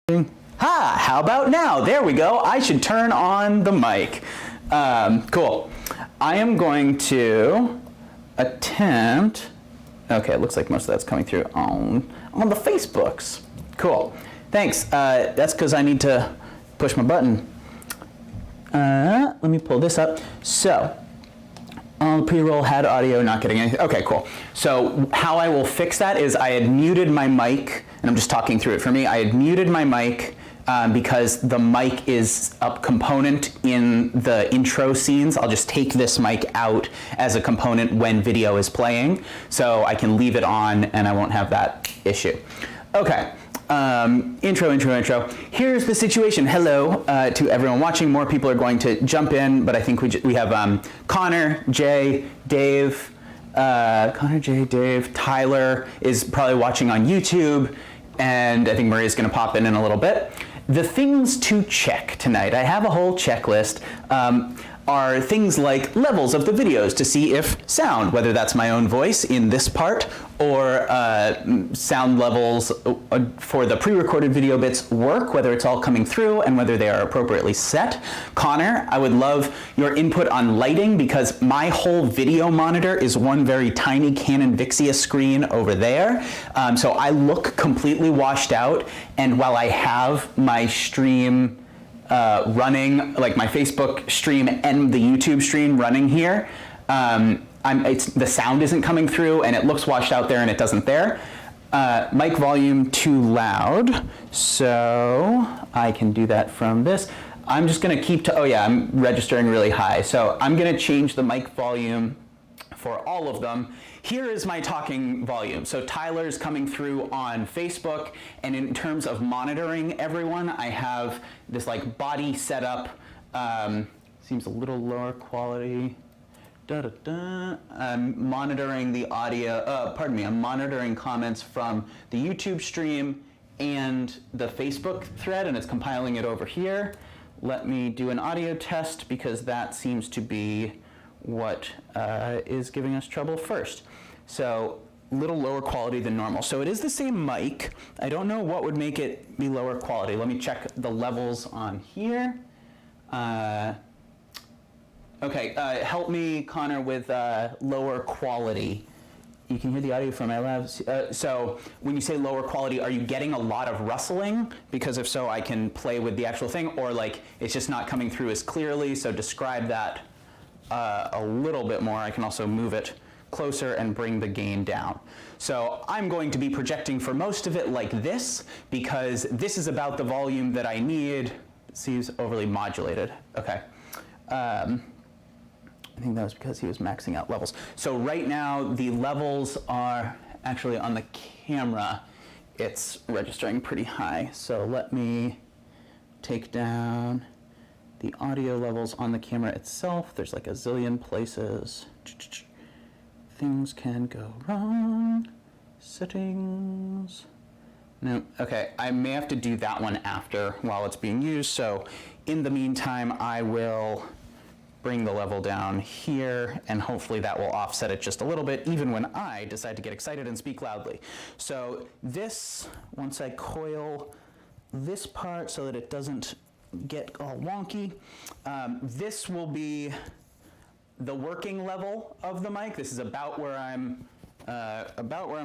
Ha! How about now? There we go. I should turn on the mic. Cool. I am going to attempt. Okay, it looks like most of that's coming through on the Facebooks. Cool. Thanks. That's because I need to push my button. Let me pull this up. So, pre-roll had audio, not getting anything. Okay, cool. So how I will fix that is I had muted my mic, and I'm just talking through it for me. I had muted my mic because the mic is a component in the intro scenes. I'll just take this mic out as a component when video is playing, so I can leave it on and I won't have that issue. Okay. Intro. Here's the situation. Hello to everyone watching. More people are going to jump in, but I think we have Connor, Jay, Dave. Connor, Jay, Dave. Tyler is probably watching on YouTube, and I think Maria's going to pop in a little bit. The things to check tonight. I have a whole checklist. Are things like levels of the videos to see if sound, whether that's my own voice in this part or sound levels for the pre-recorded video bits work, whether it's all coming through and whether they are appropriately set. Connor, I would love your input on lighting because my whole video monitor is one very tiny Canon Vixia screen over there. So I look completely washed out, and while I have my stream running, like my Facebook stream and the YouTube stream running here, the sound isn't coming through and it looks washed out there and it doesn't there. Mic volume too loud, so I can do that from this. I'm just gonna keep to, oh yeah, I'm registering really high. So I'm gonna change the mic volume for all of them. Here is my talking volume. So Tyler's coming through on Facebook, and in terms of monitoring everyone, I have this like body setup. Seems a little lower quality. I'm monitoring the audio, I'm monitoring comments from the YouTube stream and the Facebook thread, and it's compiling it over here. Let me do an audio test because that seems to be what is giving us trouble first. So a little lower quality than normal. So it is the same mic. I don't know what would make it be lower quality. Let me check the levels on here. Okay, help me, Connor, with lower quality. You can hear the audio from my labs. So when you say lower quality, are you getting a lot of rustling? Because if so, I can play with the actual thing, or like it's just not coming through as clearly. So describe that a little bit more. I can also move it closer and bring the gain down. So I'm going to be projecting for most of it like this because this is about the volume that I need. It seems overly modulated. Okay. I think that was because he was maxing out levels. So right now the levels are actually on the camera. It's registering pretty high. So let me take down the audio levels on the camera itself. There's like a zillion places. Things can go wrong. Settings. No, okay, I may have to do that one after while it's being used. So in the meantime, I will bring the level down here, and hopefully that will offset it just a little bit, even when I decide to get excited and speak loudly. So this, once I coil this part so that it doesn't get all wonky, this will be the working level of the mic. This is about where I'm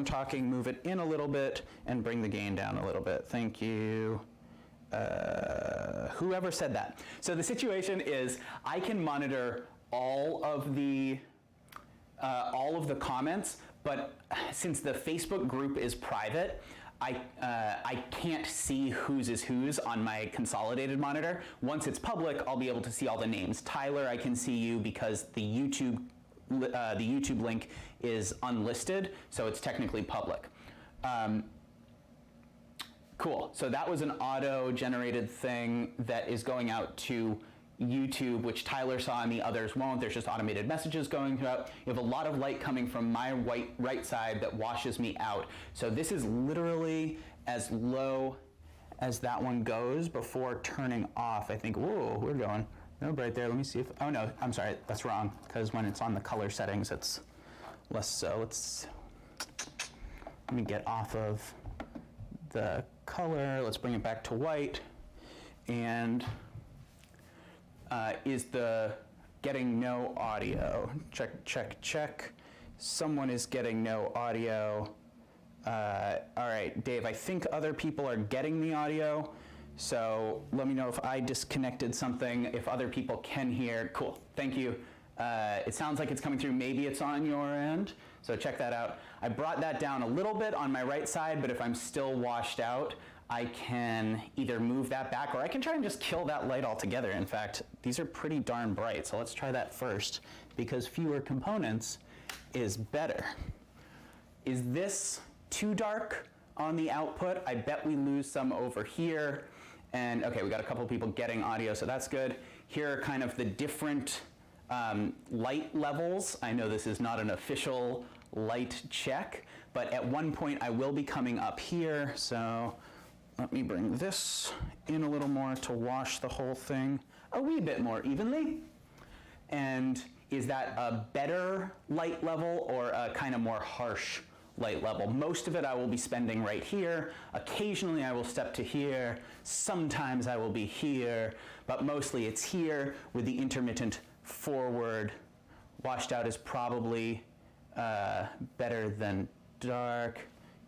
talking. Move it in a little bit and bring the gain down a little bit. Thank you. Whoever said that. So the situation is I can monitor all of the comments, but since the Facebook group is private, I can't see whose is whose on my consolidated monitor. Once it's public, I'll be able to see all the names. Tyler, I can see you because the YouTube link is unlisted, so it's technically public. Cool. So that was an auto-generated thing that is going out to YouTube, which Tyler saw and the others won't. There's just automated messages going out. You have a lot of light coming from my right side that washes me out. So this is literally as low as that one goes before turning off. I think, whoa, we're going no bright there. Let me see if, oh no, I'm sorry, that's wrong, because when it's on the color settings, it's less so. Let me get off of the color. Let's bring it back to white. And is the getting no audio? Check, check, check. Someone is getting no audio. All right, Dave, I think other people are getting the audio. So let me know if I disconnected something, if other people can hear. Cool, thank you. It sounds like it's coming through. Maybe it's on your end, so check that out. I brought that down a little bit on my right side, but if I'm still washed out, I can either move that back or I can try and just kill that light altogether. In fact, these are pretty darn bright, so let's try that first, because fewer components is better. Is this too dark on the output? I bet we lose some over here. And okay, we got a couple of people getting audio, so that's good. Here are kind of the different light levels. I know this is not an official light check, but at one point I will be coming up here, so let me bring this in a little more to wash the whole thing a wee bit more evenly. And is that a better light level or a kind of more harsh light level? Most of it I will be spending right here. Occasionally I will step to here. Sometimes I will be here, but mostly it's here with the intermittent forward. Washed out is probably better than dark.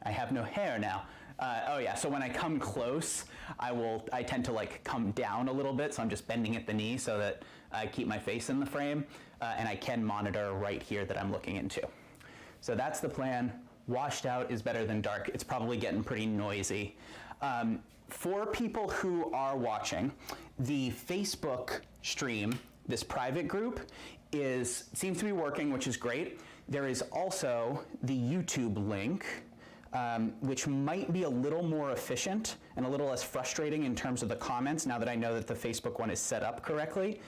I have no hair now. Oh yeah, so when I come close, I tend to like come down a little bit, so I'm just bending at the knee so that I keep my face in the frame, and I can monitor right here that I'm looking into. So that's the plan. Washed out is better than dark. It's probably getting pretty noisy. For people who are watching, the Facebook stream, this private group, seems to be working, which is great. There is also the YouTube link, which might be a little more efficient and a little less frustrating in terms of the comments now that I know that the Facebook one is set up correctly,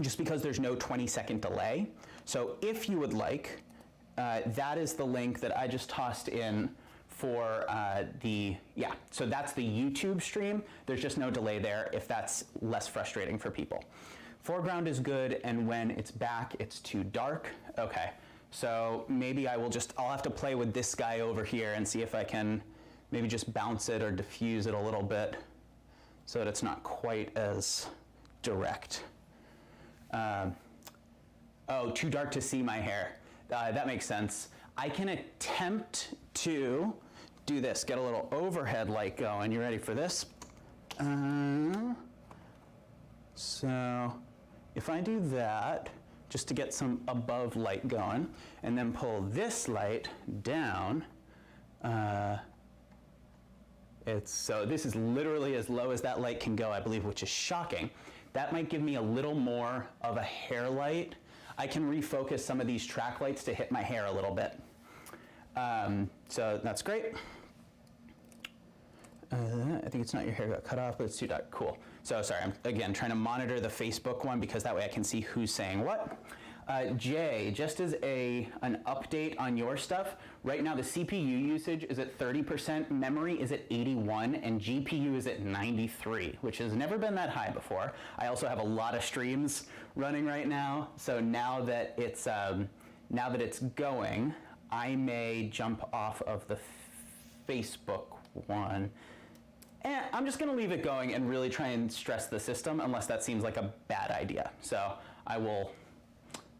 just because there's no 20-second delay. So if you would like, that is the link that I just tossed in for so that's the YouTube stream. There's just no delay there if that's less frustrating for people. Foreground is good, and when it's back, it's too dark. Okay. So maybe I'll have to play with this guy over here and see if I can maybe just bounce it or diffuse it a little bit so that it's not quite as direct. Oh, too dark to see my hair. That makes sense. I can attempt to do this, get a little overhead light going. You ready for this? So if I do that, just to get some above light going, and then pull this light down. So this is literally as low as that light can go, I believe, which is shocking. That might give me a little more of a hair light. I can refocus some of these track lights to hit my hair a little bit. So that's great. I think it's not your hair got cut off, but it's too dark. Cool. So sorry, I'm again trying to monitor the Facebook one because that way I can see who's saying what. Jay, just as an update on your stuff, right now the CPU usage is at 30%, memory is at 81, and GPU is at 93, which has never been that high before. I also have a lot of streams running right now, so now that it's going, I may jump off of the Facebook one. And I'm just going to leave it going and really try and stress the system unless that seems like a bad idea. So I will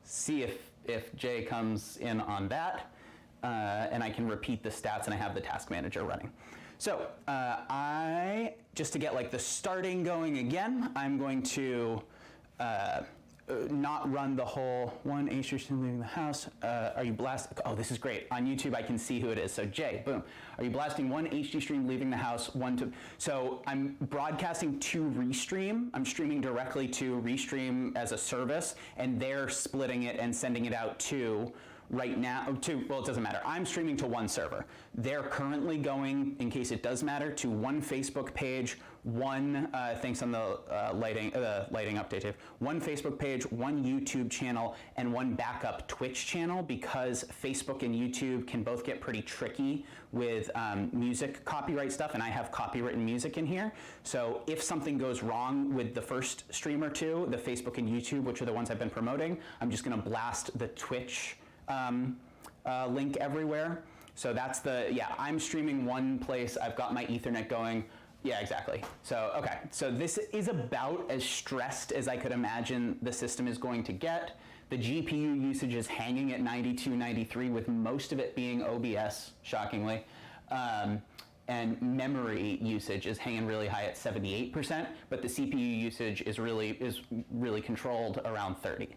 see if Jay comes in on that, and I can repeat the stats, and I have the task manager running. So just to get like the starting going again, I'm going to not run the whole one HD stream leaving the house. Are you blasting? Oh, this is great. On YouTube, I can see who it is. So Jay, boom. Are you blasting one HD stream leaving the house, so I'm broadcasting to Restream. I'm streaming directly to Restream as a service, and they're splitting it and sending it out to right now well, it doesn't matter. I'm streaming to one server. They're currently going, in case it does matter, to one Facebook page, one, thanks on the lighting update, Dave, one Facebook page, one YouTube channel, and one backup Twitch channel, because Facebook and YouTube can both get pretty tricky with music copyright stuff, and I have copywritten music in here. So if something goes wrong with the first stream or two, the Facebook and YouTube, which are the ones I've been promoting, I'm just gonna blast the Twitch link everywhere. So that's the, yeah, I'm streaming one place, I've got my Ethernet going. Yeah, exactly. So, okay, so this is about as stressed as I could imagine the system is going to get. The GPU usage is hanging at 92, 93, with most of it being OBS, shockingly. And memory usage is hanging really high at 78%, but the CPU usage is really controlled around 30.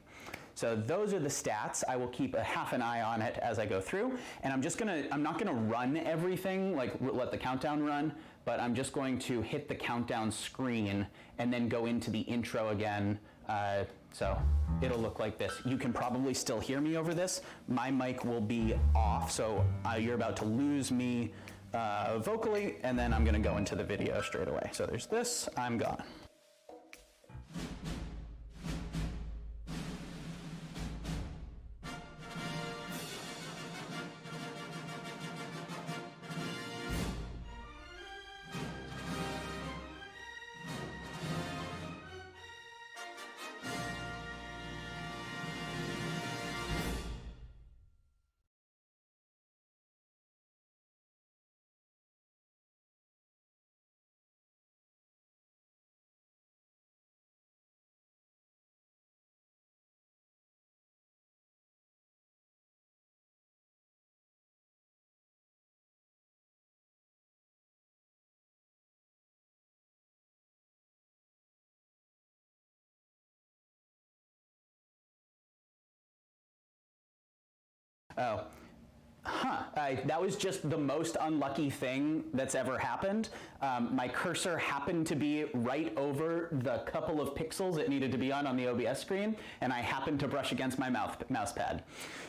So those are the stats. I will keep a half an eye on it as I go through, and I'm not gonna run everything, like let the countdown run, but I'm just going to hit the countdown screen and then go into the intro again. So it'll look like this. You can probably still hear me over this. My mic will be off, so you're about to lose me vocally, and then I'm gonna go into the video straight away. So there's this, I'm gone. Oh, that was just the most unlucky thing that's ever happened. My cursor happened to be right over the couple of pixels it needed to be on the OBS screen, and I happened to brush against my mouse pad.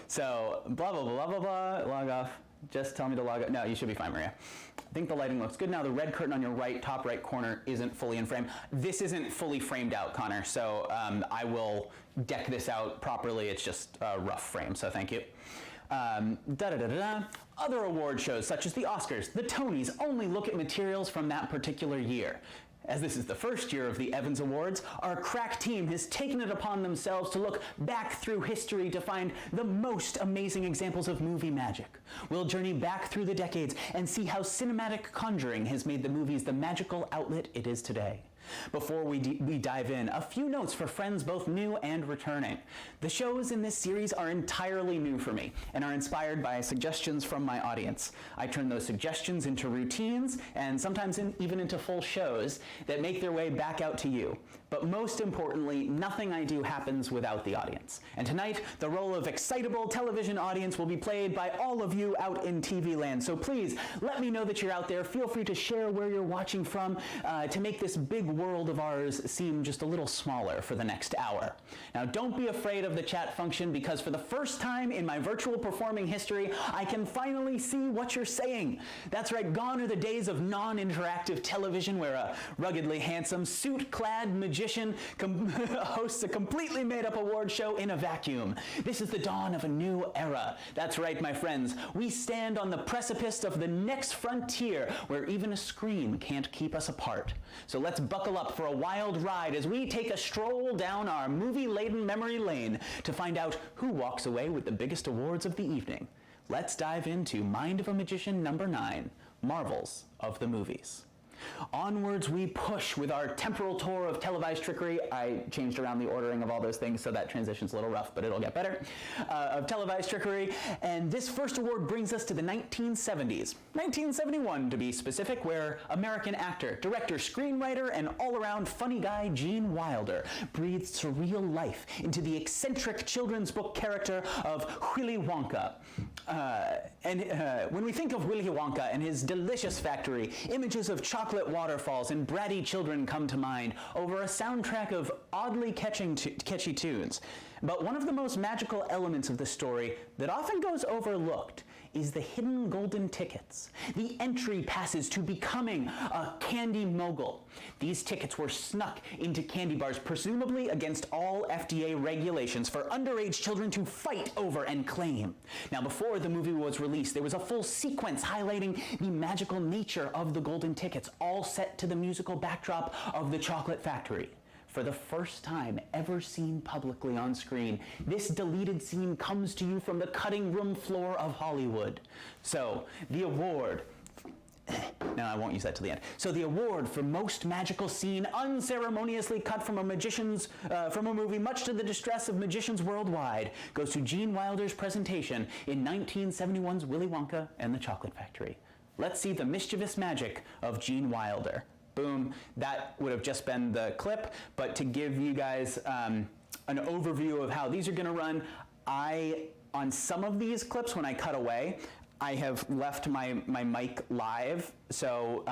So blah, blah, blah, blah, blah, log off. Just tell me to log out. No, you should be fine, Maria. I think the lighting looks good now. The red curtain on your top right corner isn't fully in frame. This isn't fully framed out, Connor, so I will deck this out properly. It's just a rough frame, so thank you. Other award shows, such as the Oscars, the Tonys, only look at materials from that particular year. As this is the first year of the Evans Awards, our crack team has taken it upon themselves to look back through history to find the most amazing examples of movie magic. We'll journey back through the decades and see how cinematic conjuring has made the movies the magical outlet it is today. Before we dive in, a few notes for friends both new and returning. The shows in this series are entirely new for me and are inspired by suggestions from my audience. I turn those suggestions into routines and sometimes even into full shows that make their way back out to you. But most importantly, nothing I do happens without the audience. And tonight, the role of excitable television audience will be played by all of you out in TV land. So please, let me know that you're out there. Feel free to share where you're watching from to make this big world of ours seem just a little smaller for the next hour. Now, don't be afraid of the chat function, because for the first time in my virtual performing history, I can finally see what you're saying. That's right, gone are the days of non-interactive television where a ruggedly handsome, suit-clad magician hosts a completely made-up award show in a vacuum. This is the dawn of a new era. That's right, my friends. We stand on the precipice of the next frontier where even a screen can't keep us apart. So let's buckle up for a wild ride as we take a stroll down our movie-laden memory lane to find out who walks away with the biggest awards of the evening. Let's dive into Mind of a Magician number 9, Marvels of the Movies. Onwards we push with our temporal tour of televised trickery. I changed around the ordering of all those things, so that transition's a little rough, but it'll get better. Of televised trickery, and this first award brings us to the 1970s. 1971 to be specific, where American actor, director, screenwriter, and all-around funny guy Gene Wilder breathed surreal life into the eccentric children's book character of Willy Wonka. When we think of Willy Wonka and his delicious factory, images of chocolate waterfalls and bratty children come to mind over a soundtrack of oddly catchy tunes. But one of the most magical elements of the story that often goes overlooked is the hidden golden tickets, the entry passes to becoming a candy mogul. These tickets were snuck into candy bars, presumably against all FDA regulations, for underage children to fight over and claim. Now, before the movie was released, there was a full sequence highlighting the magical nature of the golden tickets, all set to the musical backdrop of the Chocolate Factory. for the first time ever seen publicly on screen. This deleted scene comes to you from the cutting room floor of Hollywood. So, the award... No, I won't use that till the end. So the award for most magical scene unceremoniously cut from a movie, much to the distress of magicians worldwide, goes to Gene Wilder's presentation in 1971's Willy Wonka and the Chocolate Factory. Let's see the mischievous magic of Gene Wilder. Boom. That would have just been the clip, but to give you guys an overview of how these are going to run, on some of these clips, when I cut away, I have left my mic live, so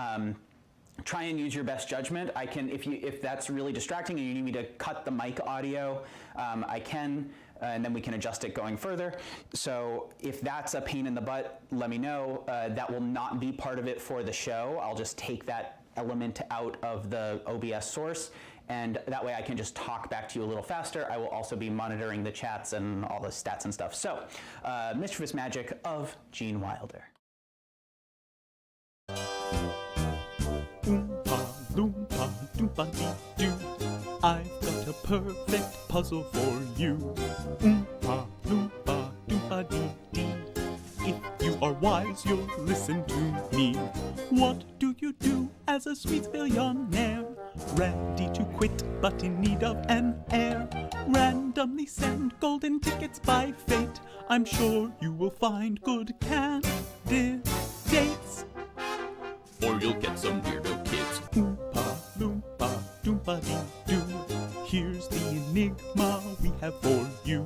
try and use your best judgment. I can, if that's really distracting and you need me to cut the mic audio, I can, and then we can adjust it going further. So if that's a pain in the butt, let me know. That will not be part of it for the show. I'll just take that element out of the OBS source, and that way I can just talk back to you a little faster. I will also be monitoring the chats and all the stats and stuff. So, mischievous magic of Gene Wilder. Oompa loompa doompa dee doo. I've got a perfect puzzle for you. Oompa loompa doompa dee dee. If you are wise, you'll listen to me. What do you do as a sweet billionaire? Ready to quit, but in need of an heir. Randomly send golden tickets by fate. I'm sure you will find good candidates. Or you'll get some weirdo kids. Oompa loompa doompa dee doo. Here's the enigma we have for you.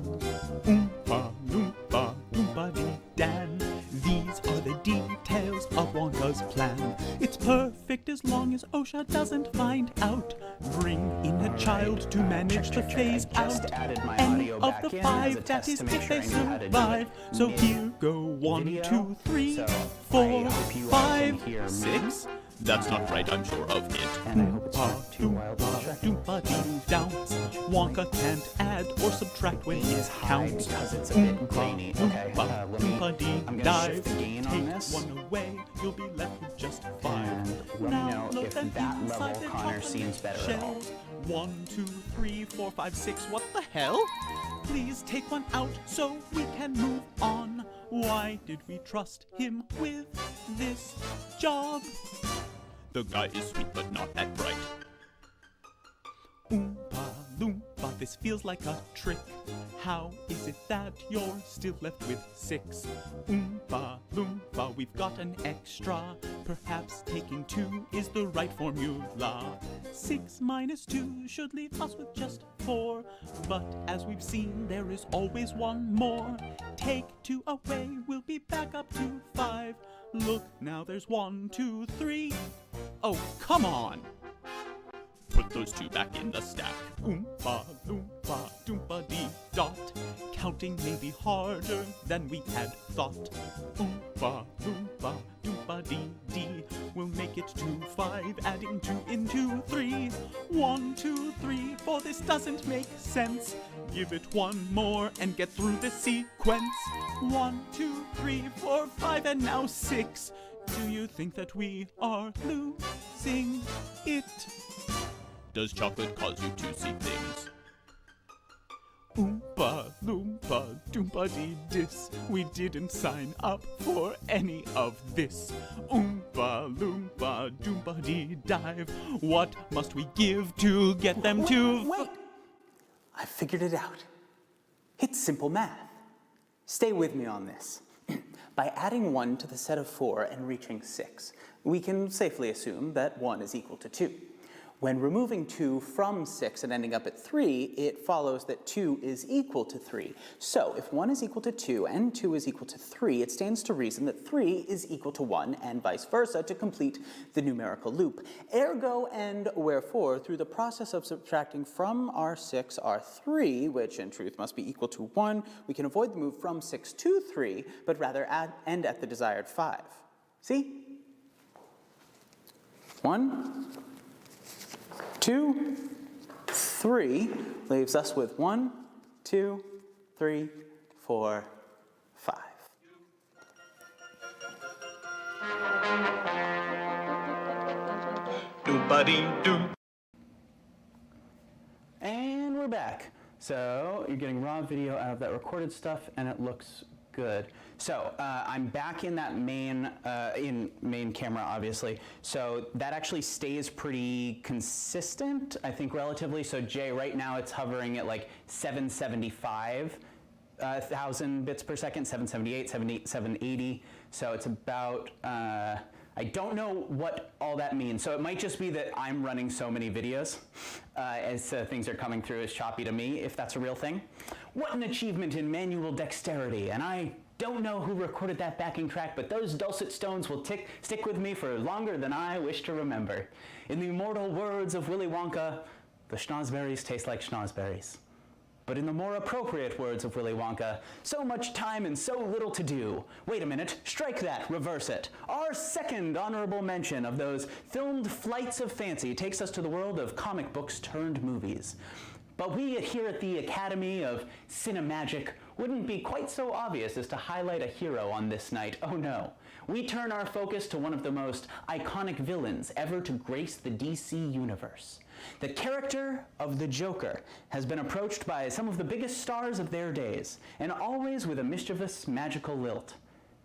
Oompa loompa doompa dee dan. These are the details of Wonka's plan. It's perfect as long as OSHA doesn't find out. Bring in a child to manage the phase out. Any of the 5, that is if they survive. So here go 1, 2, 3, 4, 5, 6. That's not right, I'm sure of it. And I hope it's not too wild to Doompa dee dounce. Wonka can't add or subtract when he counts. Because it's a bit grainy. Okay, I'm gonna shift the gain on this. Take one away, you'll be left with just 5. And let me know if that level Connor seems better at all. 1, 2, 3, 4, 5, 6. What the hell? Please take one out so we can move on. Why did we trust him with this job? The guy is sweet but not that bright. Oompa loompa, this feels like a trick. How is it that you're still left with 6? Oompa loompa, we've got an extra. Perhaps taking 2 is the right formula. 6 minus 2 should leave us with just 4. But as we've seen, there is always one more. Take 2 away, we'll be back up to 5. Look, now there's 1, 2, 3. Oh, come on! Put those 2 back in the stack. Oompa loompa doompa dee dot. Counting may be harder than we had thought. Oompa loompa doompa dee dee. We'll make it to 5, adding 2 into 3. 1, 2, 3, 4, this doesn't make sense. Give it 1 more and get through the sequence. 1, 2, 3, 4, 5, and now 6. Do you think that we are losing it? Does chocolate cause you to see things? Oompa loompa doompa dee dis. We didn't sign up for any of this. Oompa loompa doompa dee dive. What must we give to get them to... Wait! I figured it out. It's simple math. Stay with me on this. By adding 1 to the set of 4 and reaching 6, we can safely assume that 1 is equal to 2. When removing 2 from 6 and ending up at 3, it follows that 2 is equal to 3. So if 1 is equal to 2 and 2 is equal to 3, it stands to reason that 3 is equal to 1 and vice versa to complete the numerical loop. Ergo and wherefore, through the process of subtracting from our 6 our 3, which in truth must be equal to 1, we can avoid the move from 6 to 3, but rather end at the desired 5. See? 1, 2, 3 leaves us with 1, 2, 3, 4, 5. Doobody-doo. And we're back. So you're getting raw video out of that recorded stuff, and it looks good. So I'm back in that main camera, obviously. So that actually stays pretty consistent, I think, relatively. So Jay, right now it's hovering at like 775,000 bits per second, 778, 780. So it's about, I don't know what all that means. So it might just be that I'm running so many videos as things are coming through as choppy to me, if that's a real thing. What an achievement in manual dexterity. And I don't know who recorded that backing track, but those dulcet tones will stick with me for longer than I wish to remember. In the immortal words of Willy Wonka, the schnozberries taste like schnozberries. But in the more appropriate words of Willy Wonka, so much time and so little to do. Wait a minute, strike that, reverse it. Our second honorable mention of those filmed flights of fancy takes us to the world of comic books turned movies. But we here at the Academy of Cinemagic wouldn't be quite so obvious as to highlight a hero on this night. Oh no. We turn our focus to one of the most iconic villains ever to grace the DC universe. The character of the Joker has been approached by some of the biggest stars of their days, and always with a mischievous, magical lilt.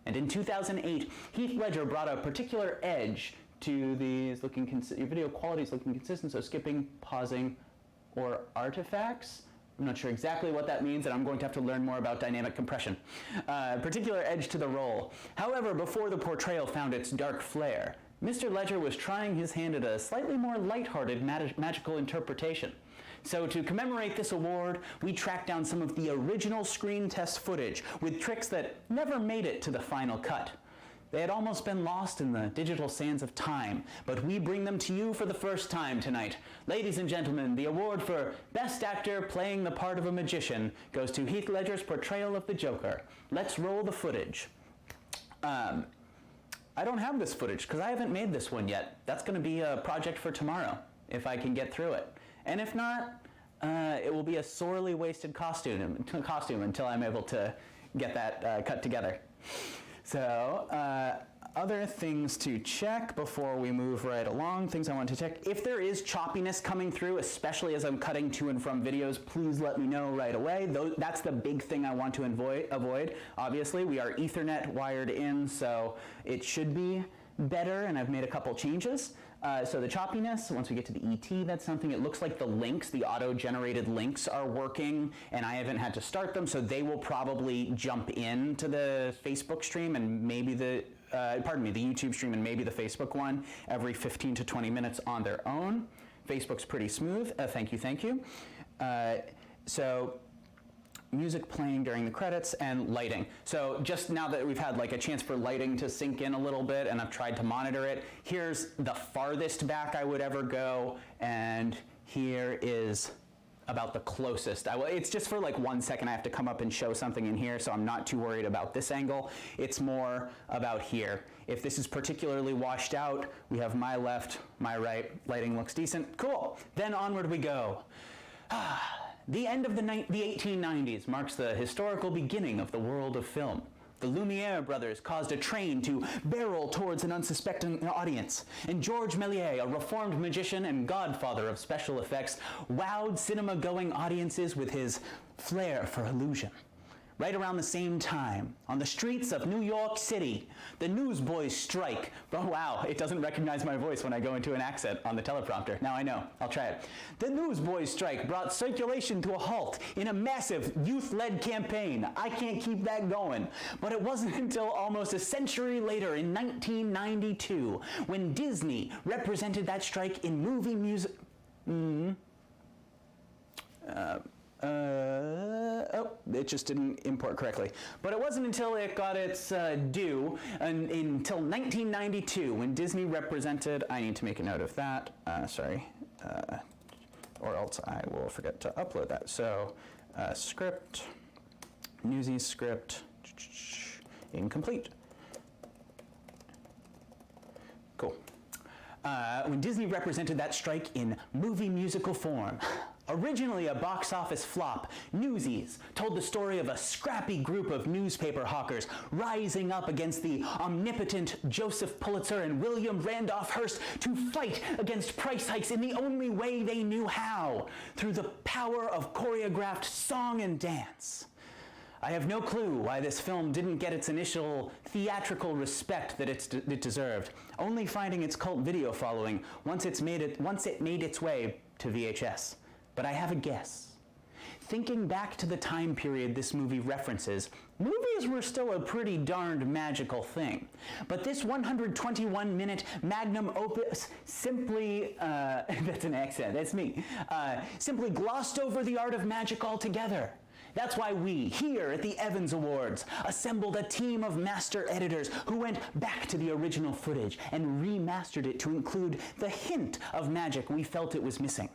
And in 2008, Heath Ledger brought a particular edge to these your video quality is looking consistent, so skipping, pausing, or artifacts. I'm not sure exactly what that means, and I'm going to have to learn more about dynamic compression. Particular edge to the role. However, before the portrayal found its dark flair, Mr. Ledger was trying his hand at a slightly more lighthearted magical interpretation. So to commemorate this award, we tracked down some of the original screen test footage with tricks that never made it to the final cut. They had almost been lost in the digital sands of time, but we bring them to you for the first time tonight. Ladies and gentlemen, the award for Best Actor playing the part of a magician goes to Heath Ledger's portrayal of the Joker. Let's roll the footage. I don't have this footage because I haven't made this one yet. That's going to be a project for tomorrow, if I can get through it. And if not, it will be a sorely wasted costume until I'm able to get that cut together. So, other things to check before we move right along, things I want to check. If there is choppiness coming through, especially as I'm cutting to and from videos, please let me know right away. That's the big thing I want to avoid. Obviously, we are Ethernet wired in, so it should be better, and I've made a couple changes. So the choppiness, once we get to the ET, that's something. It looks like the links, the auto-generated links are working, and I haven't had to start them, so they will probably jump into the Facebook stream and maybe the YouTube stream and maybe the Facebook one every 15 to 20 minutes on their own. Facebook's pretty smooth. Thank you. So music playing during the credits and lighting. So just now that we've had like a chance for lighting to sink in a little bit and I've tried to monitor it, here's the farthest back I would ever go, and here is about the closest. It's just for like 1 second I have to come up and show something in here, so I'm not too worried about this angle. It's more about here. If this is particularly washed out, we have my left, my right, lighting looks decent. Cool, then onward we go. The end of the 1890s marks the historical beginning of the world of film. The Lumiere brothers caused a train to barrel towards an unsuspecting audience, and Georges Méliès, a reformed magician and godfather of special effects, wowed cinema-going audiences with his flair for illusion. Right around the same time, on the streets of New York City, the newsboys strike. Oh wow, it doesn't recognize my voice when I go into an accent on the teleprompter. Now I know, I'll try it. The newsboys strike brought circulation to a halt in a massive youth-led campaign. I can't keep that going. But it wasn't until almost a century later in 1992 when Disney represented that strike in movie music. It just didn't import correctly. But it wasn't until it got its due until 1992 when Disney represented, I need to make a note of that, or else I will forget to upload that. So script, Newsies script, incomplete. Cool. When Disney represented that strike in movie musical form. Originally a box office flop, Newsies told the story of a scrappy group of newspaper hawkers rising up against the omnipotent Joseph Pulitzer and William Randolph Hearst to fight against price hikes in the only way they knew how, through the power of choreographed song and dance. I have no clue why this film didn't get its initial theatrical respect that it deserved, only finding its cult video following once it made its way to VHS. But I have a guess. Thinking back to the time period this movie references, movies were still a pretty darned magical thing. But this 121-minute magnum opus simply, that's an accent, that's me, simply glossed over the art of magic altogether. That's why we, here at the Evans Awards, assembled a team of master editors who went back to the original footage and remastered it to include the hint of magic we felt it was missing.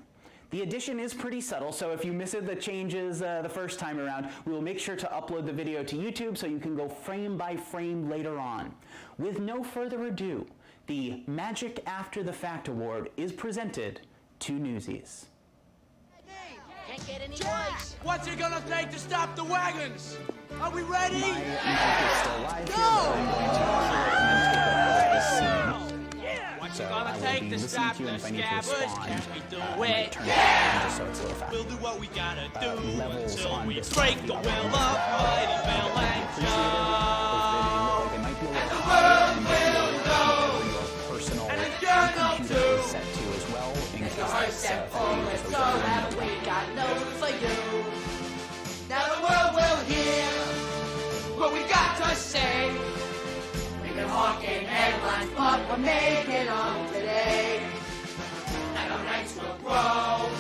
The addition is pretty subtle, so if you miss the changes the first time around, we will make sure to upload the video to YouTube so you can go frame by frame later on. With no further ado, the Magic After the Fact Award is presented to Newsies. Can't get any voice. What's it gonna take to stop the wagons? Are we ready? My mic is still live here, but I'm going to this scene. What's So it I gonna will take be to listening stop to you, the and if I need to scabbards? respond, Can we do I'm going to it? turn it down just so it's a little faster. We'll do what we gotta do levels until on we this break might the be will up of and Mighty Bell and Joe. It might be a little higher than your personal computer is set to as well, in case First it's and foremost, so that we got news for you. Now the world will hear what we got to say. We've been hawking headlines, but we're making them today. And our ranks will grow,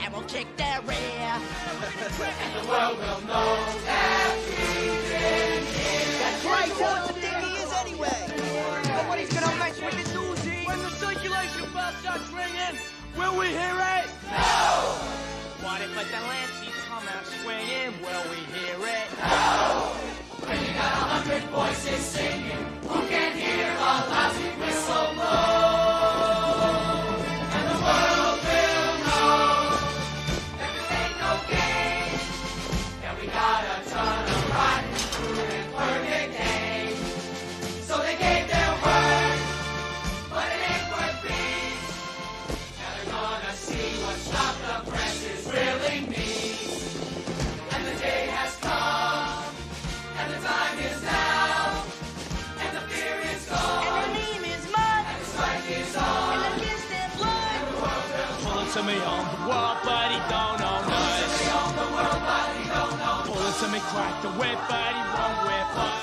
and we'll kick their rear. And the world will know that we've been here. That's right, what the thing he is anyway. Nobody's gonna mess with the newsies. When the circulation bell starts ringing, will we hear it? No! What if the Lanceys come out swinging? Will we hear it? When you got 100 voices singing, who can hear a lousy whistle blow? And the world will know that this ain't no game, that we gotta turn a rotten, crude, and perfect game. So they gave their word, but it ain't worth beans. Now they're gonna see what Stop the Presses really means. And the day has come. And the time is now, and the fear is gone, And the name is mine. and the strike is on, And the distant line. and the world will Pulling to me on the world, but he don't know us. stay on the world, but he don't know. Pulling to me, crack the whip, but he won't whip us.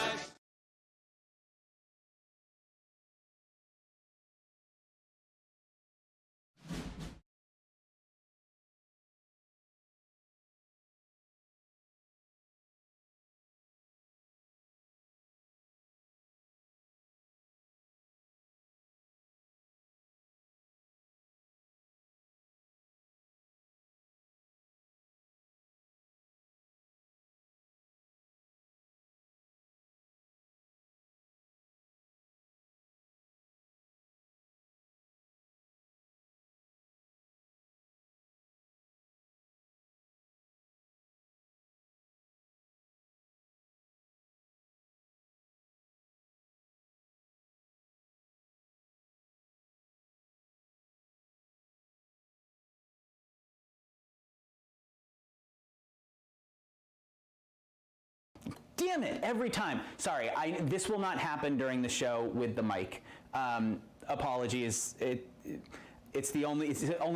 Damn it, every time. Sorry, this will not happen during the show with the mic. Apologies. It's the only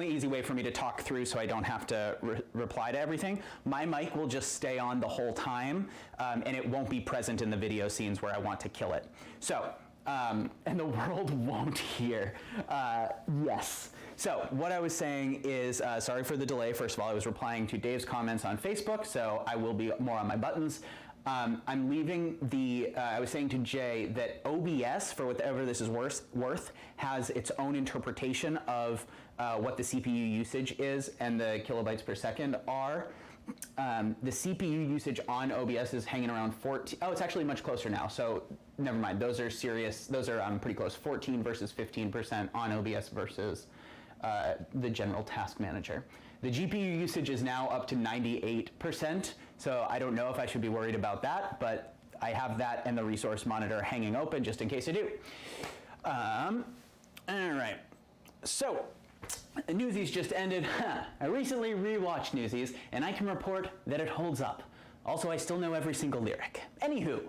easy way for me to talk through so I don't have to reply to everything. My mic will just stay on the whole time, and it won't be present in the video scenes where I want to kill it. So, and the world won't hear. Yes. So what I was saying is, sorry for the delay. First of all, I was replying to Dave's comments on Facebook, so I will be more on my buttons. I'm leaving I was saying to Jay that OBS, for whatever this is worth, has its own interpretation of what the CPU usage is and the kilobytes per second are. The CPU usage on OBS is hanging around 14. Oh, it's actually much closer now. So never mind. Those are serious. Those are pretty close. 14 versus 15% on OBS versus the general task manager. The GPU usage is now up to 98%, so I don't know if I should be worried about that, but I have that and the resource monitor hanging open just in case I do. All right, so Newsies just ended. I recently rewatched Newsies, and I can report that it holds up. Also, I still know every single lyric. Anywho,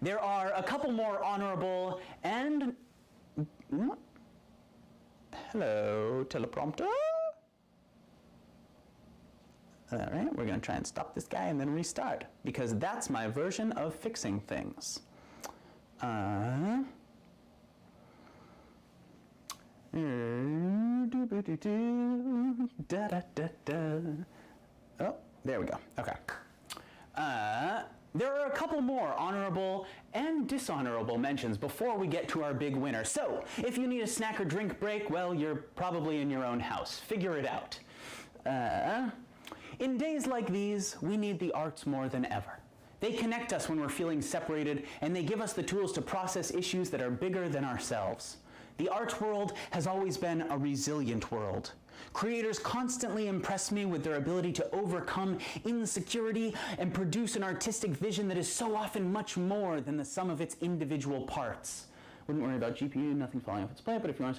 there are a couple more honorable and... Hello, teleprompter. All right, we're going to try and stop this guy and then restart, because that's my version of fixing things. Oh, there we go. Okay. There are a couple more honorable and dishonorable mentions before we get to our big winner. So, if you need a snack or drink break, well, you're probably in your own house. Figure it out. In days like these, we need the arts more than ever. They connect us when we're feeling separated, and they give us the tools to process issues that are bigger than ourselves. The art world has always been a resilient world. Creators constantly impress me with their ability to overcome insecurity and produce an artistic vision that is so often much more than the sum of its individual parts. Wouldn't worry about GPU, nothing falling off its plate, but if you want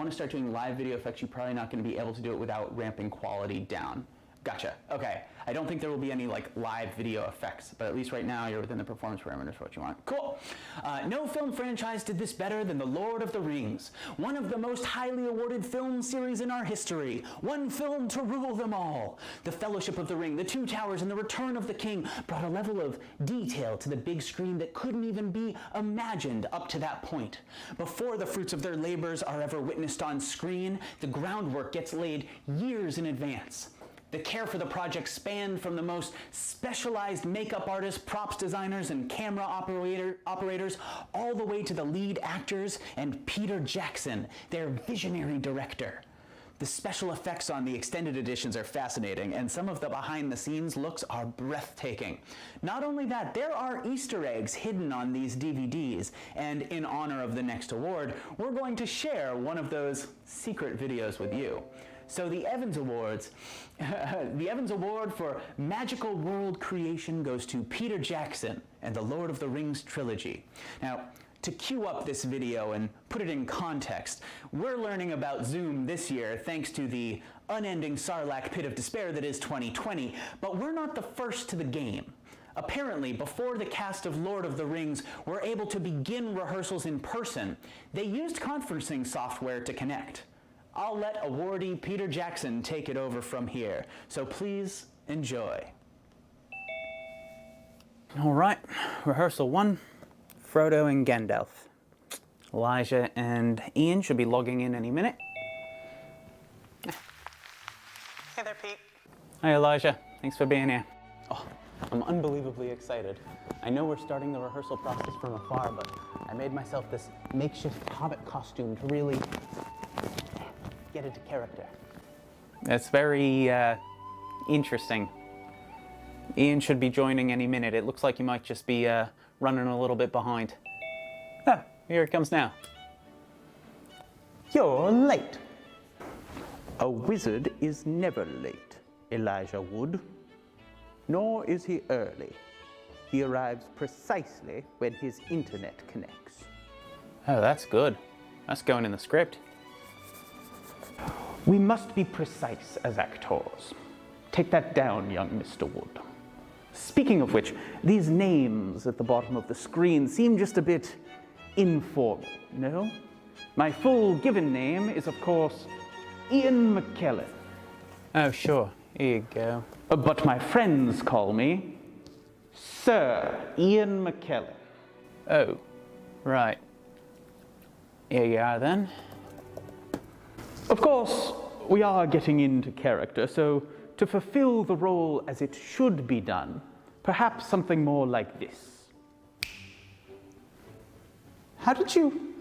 to start doing live video effects, you're probably not going to be able to do it without ramping quality down. Gotcha. Okay. I don't think there will be any live video effects, but at least right now you're within the performance parameters for what you want. Cool. No film franchise did this better than The Lord of the Rings, one of the most highly awarded film series in our history. One film to rule them all. The Fellowship of the Ring, The Two Towers, and The Return of the King brought a level of detail to the big screen that couldn't even be imagined up to that point. Before the fruits of their labors are ever witnessed on screen, the groundwork gets laid years in advance. The care for the project spanned from the most specialized makeup artists, props designers, and camera operators, all the way to the lead actors and Peter Jackson, their visionary director. The special effects on the extended editions are fascinating, and some of the behind-the-scenes looks are breathtaking. Not only that, there are Easter eggs hidden on these DVDs, and in honor of the next award, we're going to share one of those secret videos with you. So the Evans Awards, the Evans Award for Magical World Creation goes to Peter Jackson and the Lord of the Rings trilogy. Now, to cue up this video and put it in context, we're learning about Zoom this year thanks to the unending Sarlacc pit of despair that is 2020, but we're not the first to the game. Apparently, before the cast of Lord of the Rings were able to begin rehearsals in person, they used conferencing software to connect. I'll let awardee Peter Jackson take it over from here, so please enjoy. All right, rehearsal 1, Frodo and Gandalf. Elijah and Ian should be logging in any minute. Hey there, Pete. Hi, Elijah. Thanks for being here. Oh, I'm unbelievably excited. I know we're starting the rehearsal process from afar, but I made myself this makeshift hobbit costume to really get into character. That's very interesting. Ian should be joining any minute. It looks like you might just be running a little bit behind. Ah, here it comes now. You're late. A wizard is never late, Elijah Wood. Nor is he early. He arrives precisely when his internet connects. Oh, that's good. That's going in the script. We must be precise as actors. Take that down, young Mr. Wood. Speaking of which, these names at the bottom of the screen seem just a bit informal, no? My full given name is, of course, Ian McKellen. Oh, sure. Here you go. But my friends call me Sir Ian McKellen. Oh, right. Here you are then. Of course, we are getting into character, so to fulfill the role as it should be done, perhaps something more like this. How did you...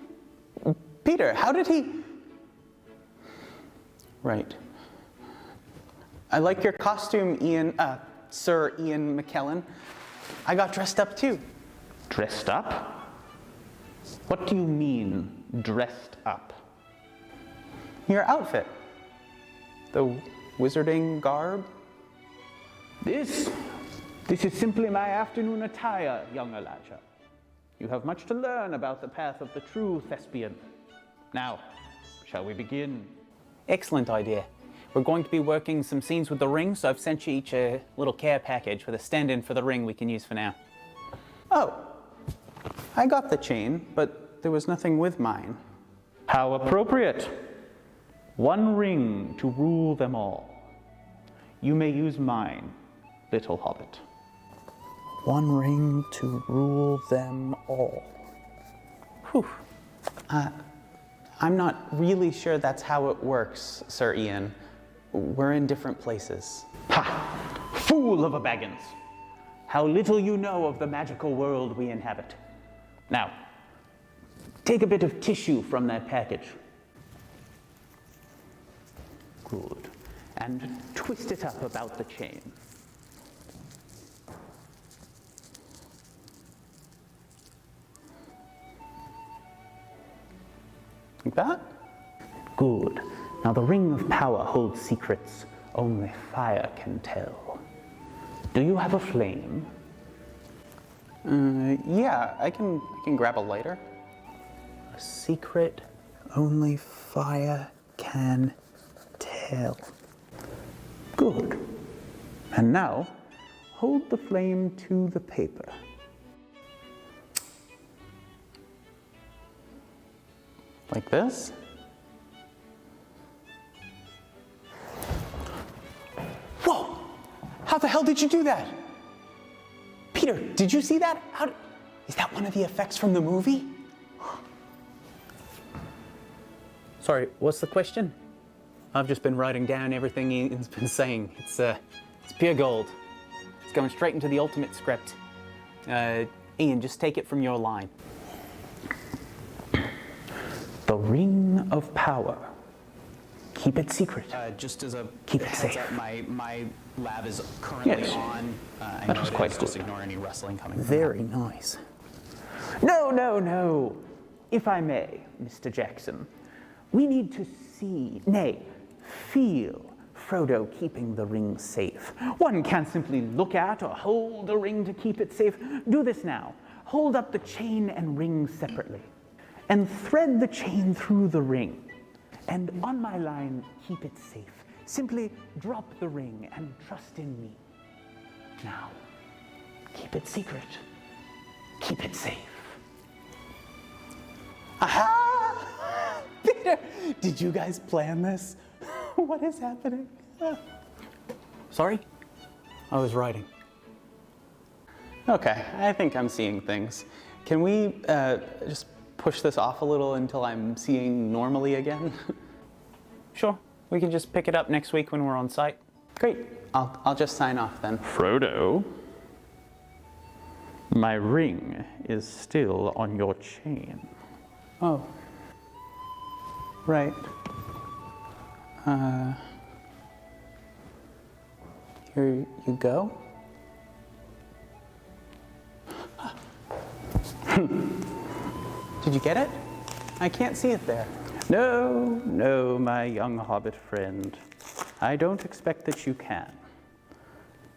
Peter, how did he... Right. I like your costume, Sir Ian McKellen. I got dressed up too. Dressed up? What do you mean, dressed up? Your outfit. The wizarding garb? This is simply my afternoon attire, young Elijah. You have much to learn about the path of the true thespian. Now, shall we begin? Excellent idea. We're going to be working some scenes with the ring, so I've sent you each a little care package with a stand-in for the ring we can use for now. Oh, I got the chain, but there was nothing with mine. How appropriate. One ring to rule them all. You may use mine, little hobbit. One ring to rule them all. Whew. I'm not really sure that's how it works, Sir Ian. We're in different places. Ha! Fool of a Baggins! How little you know of the magical world we inhabit. Now, take a bit of tissue from that package. Good. And twist it up about the chain. Like that? Good. Now the ring of power holds secrets only fire can tell. Do you have a flame? Yeah, I can grab a lighter. A secret only fire can tell. Good. And now, hold the flame to the paper. Like this? Whoa! How the hell did you do that? Peter, did you see that? Is that one of the effects from the movie? Sorry, what's the question? I've just been writing down everything Ian's been saying. It's pure gold. It's going straight into the ultimate script. Ian, just take it from your line. The ring of power. Keep it secret. Just as a Keep it heads safe. up, my lab is currently Yes. on. I That know is it quite is, just good. ignore any rustling coming from Very nice. No, no, no. If I may, Mr. Jackson, we need to see, nay, feel Frodo keeping the ring safe. One can't simply look at or hold the ring to keep it safe. Do this now. Hold up the chain and ring separately. And thread the chain through the ring. And on my line, keep it safe. Simply drop the ring and trust in me. Now, keep it secret. Keep it safe. Aha! Peter, did you guys plan this? What is happening? Sorry? I was writing. Okay, I think I'm seeing things. Can we just push this off a little until I'm seeing normally again? Sure, we can just pick it up next week when we're on site. Great, I'll just sign off then. Frodo, my ring is still on your chain. Oh, right. Here you go. Did you get it? I can't see it there. No, no, my young hobbit friend. I don't expect that you can.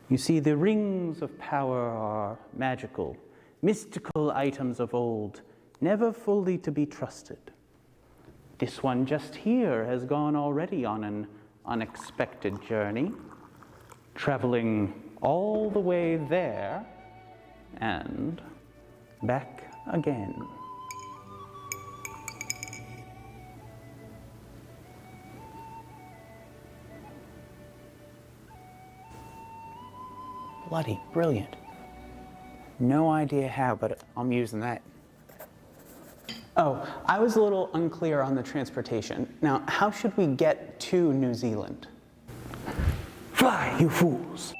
You see, the rings of power are magical, mystical items of old, never fully to be trusted. This one just here has gone already on an unexpected journey, traveling all the way there and back again. Bloody brilliant. No idea how, but I'm using that. Oh, I was a little unclear on the transportation. Now, how should we get to New Zealand? Fly, you fools!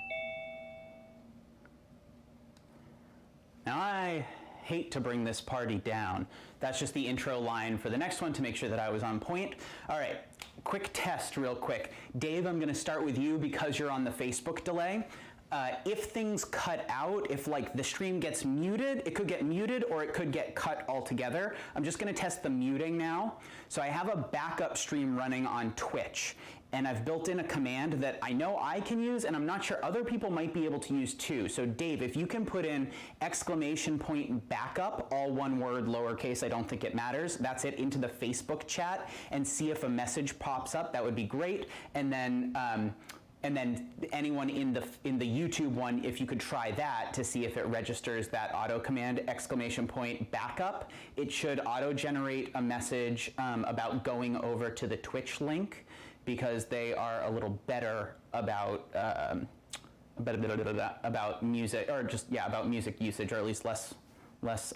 Now, I hate to bring this party down. That's just the intro line for the next one to make sure that I was on point. All right, quick test real quick. Dave, I'm gonna start with you because you're on the Facebook delay. If things cut out, if like the stream gets muted, it could get muted or it could get cut altogether. I'm just gonna test the muting now. So I have a backup stream running on Twitch. and I've built in a command that I know I can use, and I'm not sure other people might be able to use too. So Dave, if you can put in !backup, all one word, lowercase, I don't think it matters, that's it, into the Facebook chat, and see if a message pops up, that would be great. And then anyone in the YouTube one, if you could try that to see if it registers that auto command, !backup, it should auto generate a message about going over to the Twitch link, because they are a little better about music, or just, yeah, about music usage, or at least less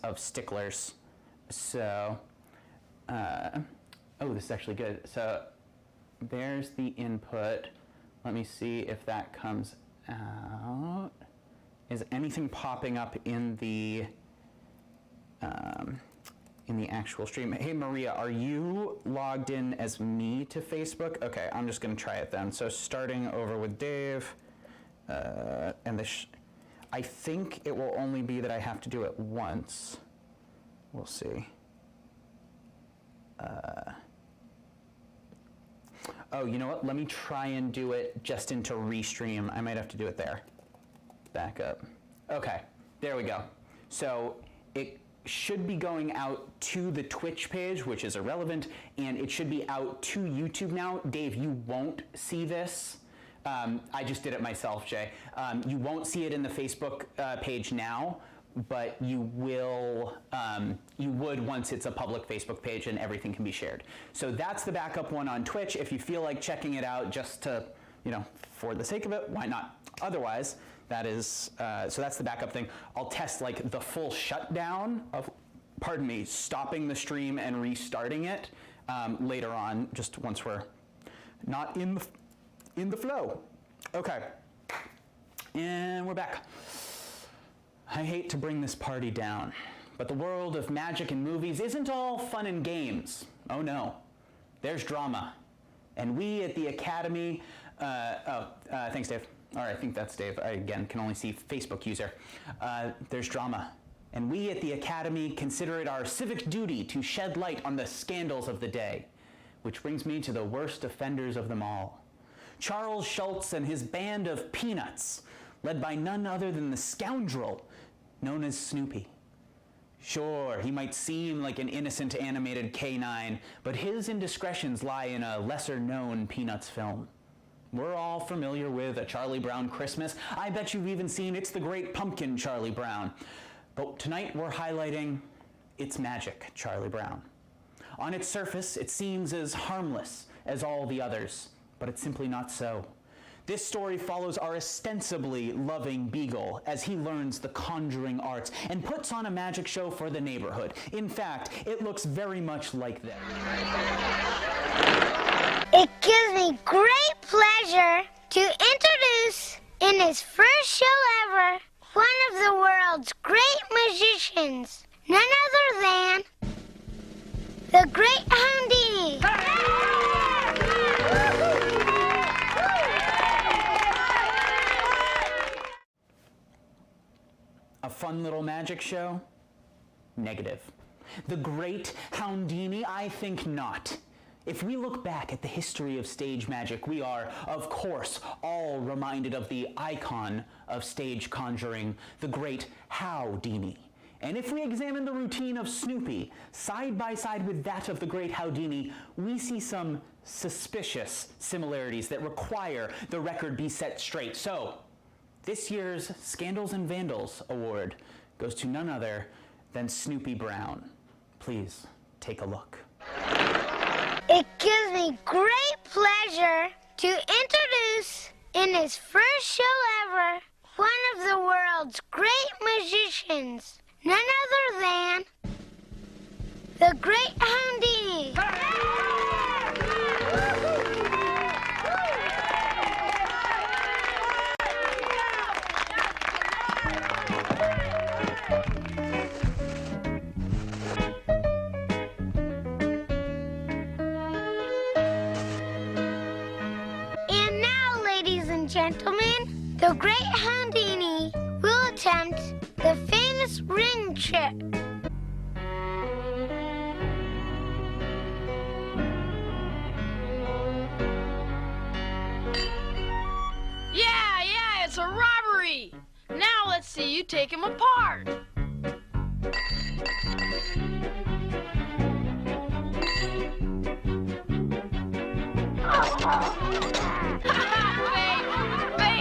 of sticklers. So, oh, this is actually good. So there's the input. Let me see if that comes out. Is anything popping up in the actual stream? Hey Maria, are you logged in as me to Facebook? Okay, I'm just gonna try it then. So starting over with Dave, and this, I think it will only be that I have to do it once. We'll see. Oh, you know what? Let me try and do it just into Restream. I might have to do it there. Back up. Okay, there we go. So it should be going out to the Twitch page, which is irrelevant, and it should be out to YouTube now. Dave, you won't see this. I just did it myself, Jay. You won't see it in the Facebook page now, but you will, you would once it's a public Facebook page and everything can be shared. So that's the backup one on Twitch. If you feel like checking it out just to, you know, for the sake of it, why not? Otherwise, that is, so that's the backup thing. I'll test like the full shutdown of, pardon me, stopping the stream and restarting it later on, just once we're not in the flow. Okay, and we're back. I hate to bring this party down, but the world of magic and movies isn't all fun and games. Oh no, there's drama. And we at the Academy, thanks Dave. All right, I think that's Dave. I, again, can only see Facebook user. There's drama. And we at the Academy consider it our civic duty to shed light on the scandals of the day. Which brings me to the worst offenders of them all. Charles Schultz and his band of peanuts, led by none other than the scoundrel known as Snoopy. Sure, he might seem like an innocent animated canine, but his indiscretions lie in a lesser-known Peanuts film. We're all familiar with A Charlie Brown Christmas. I bet you've even seen It's the Great Pumpkin, Charlie Brown. But tonight we're highlighting It's Magic, Charlie Brown. On its surface, it seems as harmless as all the others, but it's simply not so. This story follows our ostensibly loving Beagle as he learns the conjuring arts and puts on a magic show for the neighborhood. In fact, it looks very much like this. It gives me great pleasure to introduce, in his first show ever, one of the world's great magicians, none other than the Great Houdini. A fun little magic show? Negative. The Great Houdini? I think not. If we look back at the history of stage magic, we are, of course, all reminded of the icon of stage conjuring, the Great Houdini. And if we examine the routine of Snoopy side by side with that of the Great Houdini, we see some suspicious similarities that require the record be set straight. So, this year's Scandals and Vandals Award goes to none other than Snoopy Brown. Please take a look. It gives me great pleasure to introduce, in his first show ever, one of the world's great magicians, none other than the Great Houdini. And now, ladies and gentlemen, the Great Houdini will attempt the famous ring trick. Let's see you take him apart. Fake!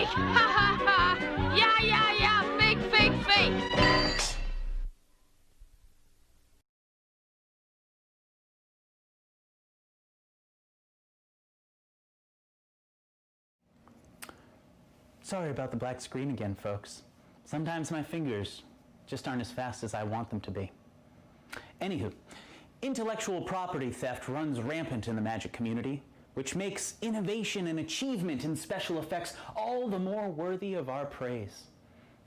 Ha ha ha! Yeah! Fake! Sorry about the black screen again, folks. Sometimes my fingers just aren't as fast as I want them to be. Anywho, intellectual property theft runs rampant in the magic community, which makes innovation and achievement in special effects all the more worthy of our praise.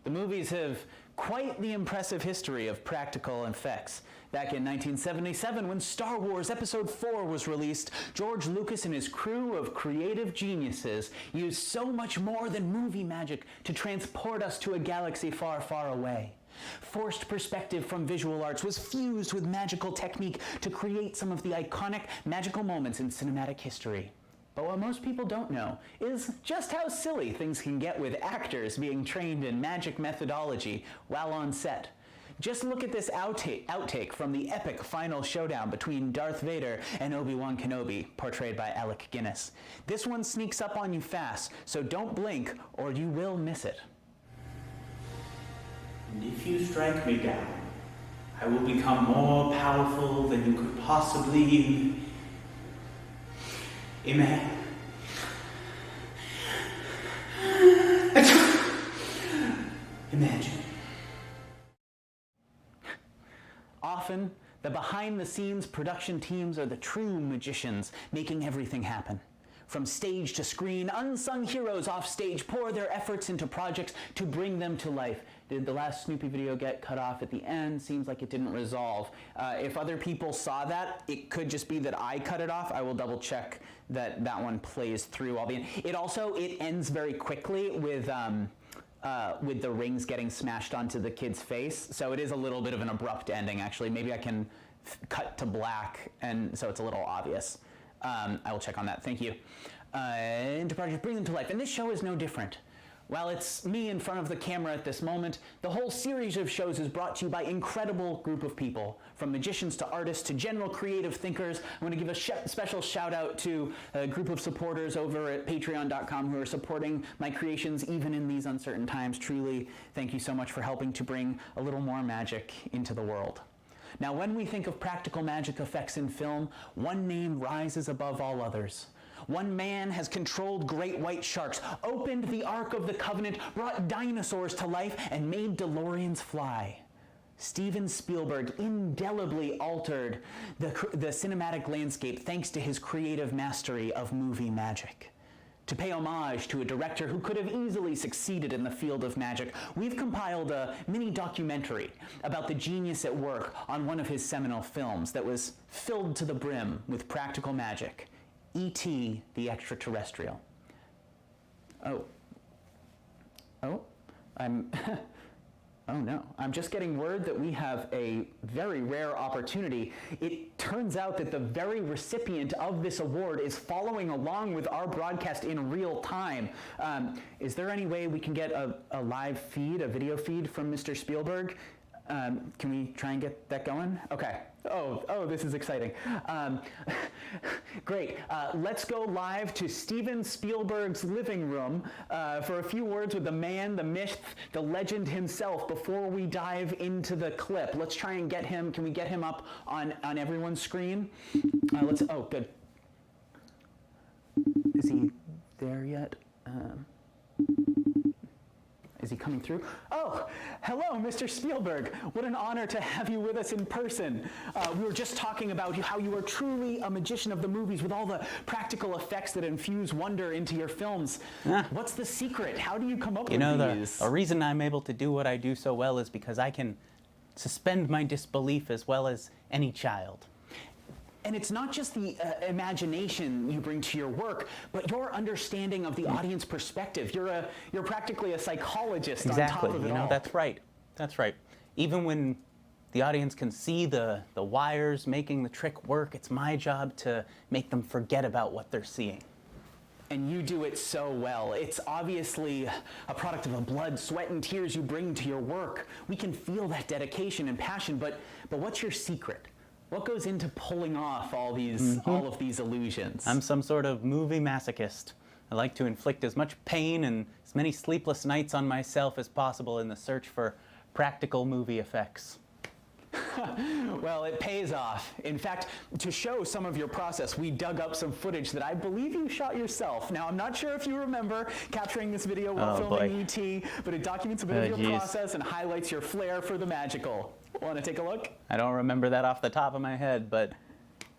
The movies have quite the impressive history of practical effects. Back in 1977, when Star Wars Episode 4 was released, George Lucas and his crew of creative geniuses used so much more than movie magic to transport us to a galaxy far, far away. Forced perspective from visual arts was fused with magical technique to create some of the iconic magical moments in cinematic history. But what most people don't know is just how silly things can get with actors being trained in magic methodology while on set. Just look at this outtake from the epic final showdown between Darth Vader and Obi-Wan Kenobi, portrayed by Alec Guinness. This one sneaks up on you fast, so don't blink or you will miss it. And if you strike me down, I will become more powerful than you could possibly imagine. Often, the behind-the-scenes production teams are the true magicians, making everything happen. From stage to screen, unsung heroes off stage pour their efforts into projects to bring them to life. Did the last Snoopy video get cut off at the end? Seems like it didn't resolve. If other people saw that, it could just be that I cut it off. I will double check that that one plays through all the end. It ends very quickly with the rings getting smashed onto the kid's face. So it is a little bit of an abrupt ending, actually. Maybe I can cut to black, and so it's a little obvious. I will check on that. Thank you. Into projects, bring them to life. And this show is no different. While it's me in front of the camera at this moment, the whole series of shows is brought to you by an incredible group of people, from magicians to artists to general creative thinkers. I'm going to give a special shout out to a group of supporters over at patreon.com who are supporting my creations even in these uncertain times. Truly, thank you so much for helping to bring a little more magic into the world. Now, when we think of practical magic effects in film, one name rises above all others. One man has controlled great white sharks, opened the Ark of the Covenant, brought dinosaurs to life, and made DeLoreans fly. Steven Spielberg indelibly altered the cinematic landscape thanks to his creative mastery of movie magic. To pay homage to a director who could have easily succeeded in the field of magic, we've compiled a mini documentary about the genius at work on one of his seminal films that was filled to the brim with practical magic. E.T. the Extraterrestrial. Oh, oh no, I'm just getting word that we have a very rare opportunity. It turns out that the very recipient of this award is following along with our broadcast in real time. Is there any way we can get a live feed, a video feed from Mr. Spielberg? Can we try and get that going? Okay. Oh, this is exciting. Great. Let's go live to Steven Spielberg's living room for a few words with the man, the myth, the legend himself before we dive into the clip. Let's try and get him. Can we get him up on everyone's screen? Oh, good. Is he there yet? Is he coming through? Oh, hello, Mr. Spielberg. What an honor to have you with us in person. We were just talking about how you are truly a magician of the movies with all the practical effects that infuse wonder into your films. What's the secret? How do you come up with these? The reason I'm able to do what I do so well is because I can suspend my disbelief as well as any child. And it's not just the imagination you bring to your work, but your understanding of the audience perspective. You're practically a psychologist on top of it all. That's right. That's right. Even when the audience can see the wires making the trick work, it's my job to make them forget about what they're seeing. and you do it so well. It's obviously a product of the blood, sweat, and tears you bring to your work. We can feel that dedication and passion, but what's your secret? What goes into pulling off all of these illusions? I'm some sort of movie masochist. I like to inflict as much pain and as many sleepless nights on myself as possible in the search for practical movie effects. Well, it pays off. In fact, to show some of your process, we dug up some footage that I believe you shot yourself. Now, I'm not sure if you remember capturing this video while filming E.T., but it documents a bit of your process and highlights your flair for the magical. Want to take a look? I don't remember that off the top of my head, but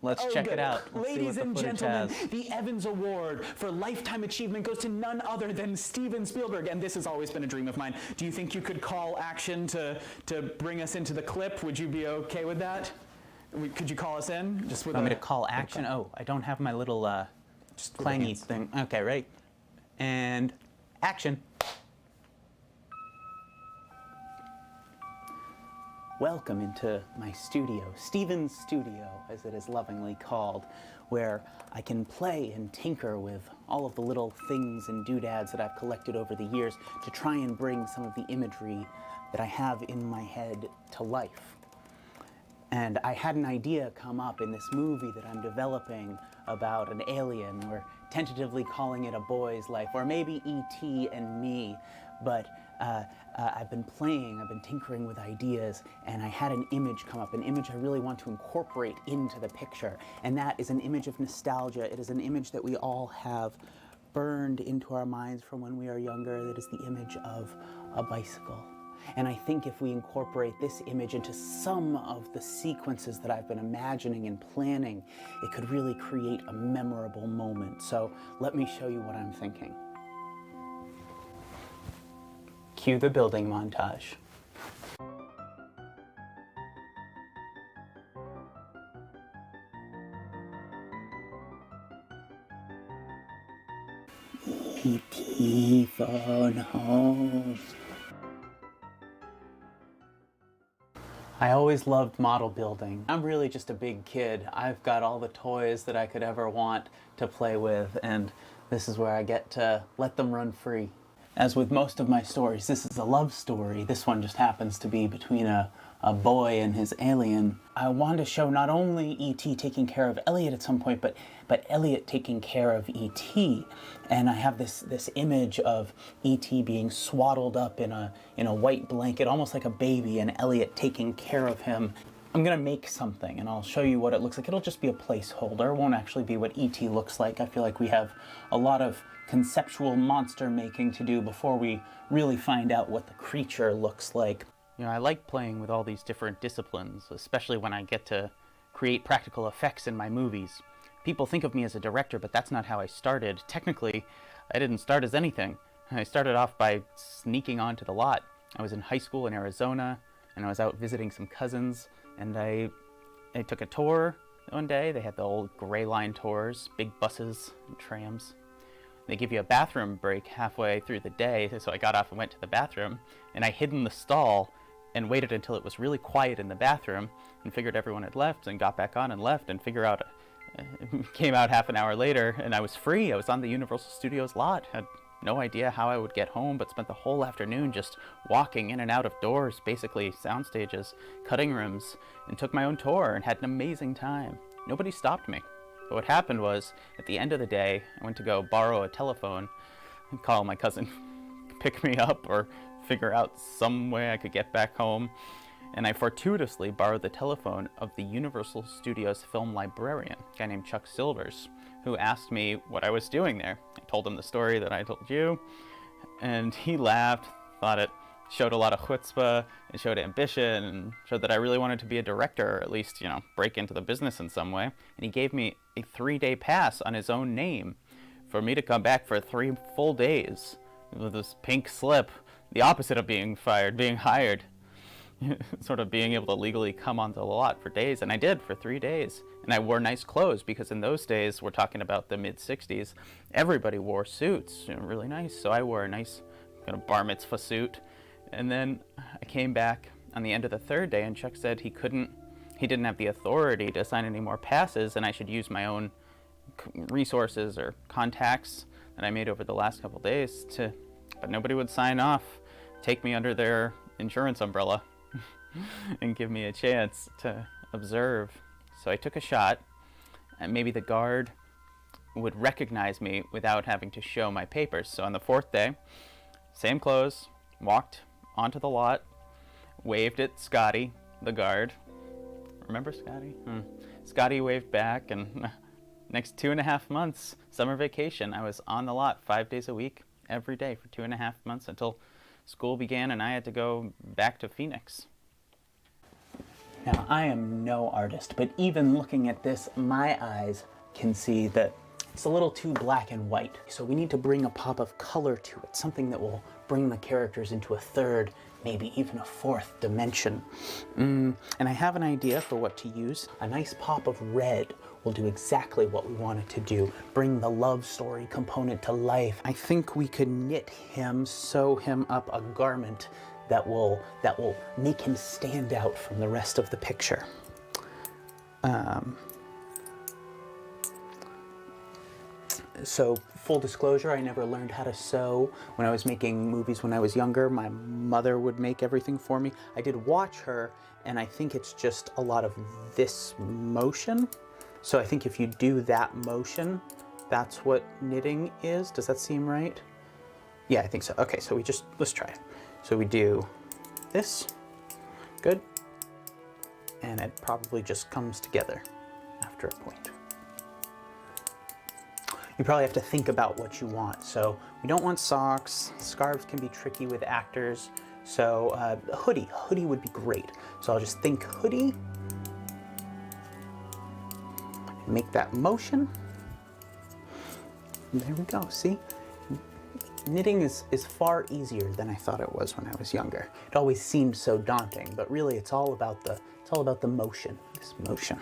let's check it out. Let's see Ladies what the and footage gentlemen, has. the Evans Award for Lifetime Achievement goes to none other than Steven Spielberg, and this has always been a dream of mine. Do you think you could call action to bring us into the clip? Would you be okay with that? Could you call us in? Just with Want me to call action? Oh, I don't have my little just with the clangy hands. thing. Okay, ready? And action. Welcome into my studio, Steven's studio, as it is lovingly called, where I can play and tinker with all of the little things and doodads that I've collected over the years to try and bring some of the imagery that I have in my head to life. And I had an idea come up in this movie that I'm developing about an alien. We're tentatively calling it A Boy's Life, or maybe E.T. and Me. But I've been tinkering with ideas, and I had an image come up, an image I really want to incorporate into the picture. And that is an image of nostalgia. It is an image that we all have burned into our minds from when we are younger. That is the image of a bicycle. And I think if we incorporate this image into some of the sequences that I've been imagining and planning, it could really create a memorable moment. So let me show you what I'm thinking. Cue the building montage. E.T. phone home. I always loved model building. I'm really just a big kid. I've got all the toys that I could ever want to play with, and this is where I get to let them run free. As with most of my stories, this is a love story. This one just happens to be between a boy and his alien. I wanted to show not only E.T. taking care of Elliot at some point, but Elliot taking care of E.T. And I have this image of E.T. being swaddled up in a white blanket, almost like a baby, and Elliot taking care of him. I'm gonna make something, and I'll show you what it looks like. It'll just be a placeholder. It won't actually be what E.T. looks like. I feel like we have a lot of conceptual monster making to do before we really find out what the creature looks like. You know, I like playing with all these different disciplines, especially when I get to create practical effects in my movies. People think of me as a director, but that's not how I started. Technically, I didn't start as anything. I started off by sneaking onto the lot. I was in high school in Arizona, and I was out visiting some cousins, and I took a tour one day. They had the old gray line tours, big buses and trams. They give you a bathroom break halfway through the day, so I got off and went to the bathroom, and I hid in the stall and waited until it was really quiet in the bathroom and figured everyone had left and got back on and left and came out half an hour later, and I was free. I was on the Universal Studios lot. Had no idea how I would get home, but spent the whole afternoon just walking in and out of doors, basically sound stages, cutting rooms, and took my own tour and had an amazing time. Nobody stopped me. But what happened was, at the end of the day, I went to go borrow a telephone and call my cousin, pick me up, or figure out some way I could get back home. And I fortuitously borrowed the telephone of the Universal Studios film librarian, a guy named Chuck Silvers, who asked me what I was doing there. I told him the story that I told you, and he laughed, thought it showed a lot of chutzpah, and showed ambition, and showed that I really wanted to be a director, or at least, you know, break into the business in some way. And he gave me a 3-day pass on his own name for me to come back for 3 full days with this pink slip, the opposite of being fired, being hired. Sort of being able to legally come onto the lot for days, and I did for 3 days. And I wore nice clothes, because in those days, we're talking about the mid-60s, everybody wore suits, you know, really nice. So I wore a nice kind of bar mitzvah suit. And then I came back on the end of the 3rd day, and Chuck said he didn't have the authority to assign any more passes, and I should use my own resources or contacts that I made over the last couple days but nobody would sign off, take me under their insurance umbrella and give me a chance to observe. So I took a shot, and maybe the guard would recognize me without having to show my papers. So on the 4th day, same clothes, walked onto the lot, waved at Scotty, the guard. Remember Scotty? Scotty waved back, and next 2.5 months, summer vacation, I was on the lot 5 days a week, every day for 2.5 months until school began and I had to go back to Phoenix. Now, I am no artist, but even looking at this, my eyes can see that it's a little too black and white. So we need to bring a pop of color to it, something that will bring the characters into a third, maybe even a fourth dimension. And I have an idea for what to use. A nice pop of red will do exactly what we want it to do. Bring the love story component to life. I think we could knit him, sew him up a garment that will make him stand out from the rest of the picture. So full disclosure, I never learned how to sew. When I was making movies when I was younger, my mother would make everything for me. I did watch her, and I think it's just a lot of this motion. So I think if you do that motion, that's what knitting is. Does that seem right? Yeah, I think so. Okay, so let's try it. So we do this, good, and it probably just comes together after a point. You probably have to think about what you want. So we don't want socks. Scarves can be tricky with actors. So a hoodie would be great. So I'll just think hoodie, make that motion. And there we go, see? Knitting is far easier than I thought it was when I was younger. It always seemed so daunting, but really it's all about the motion, this motion.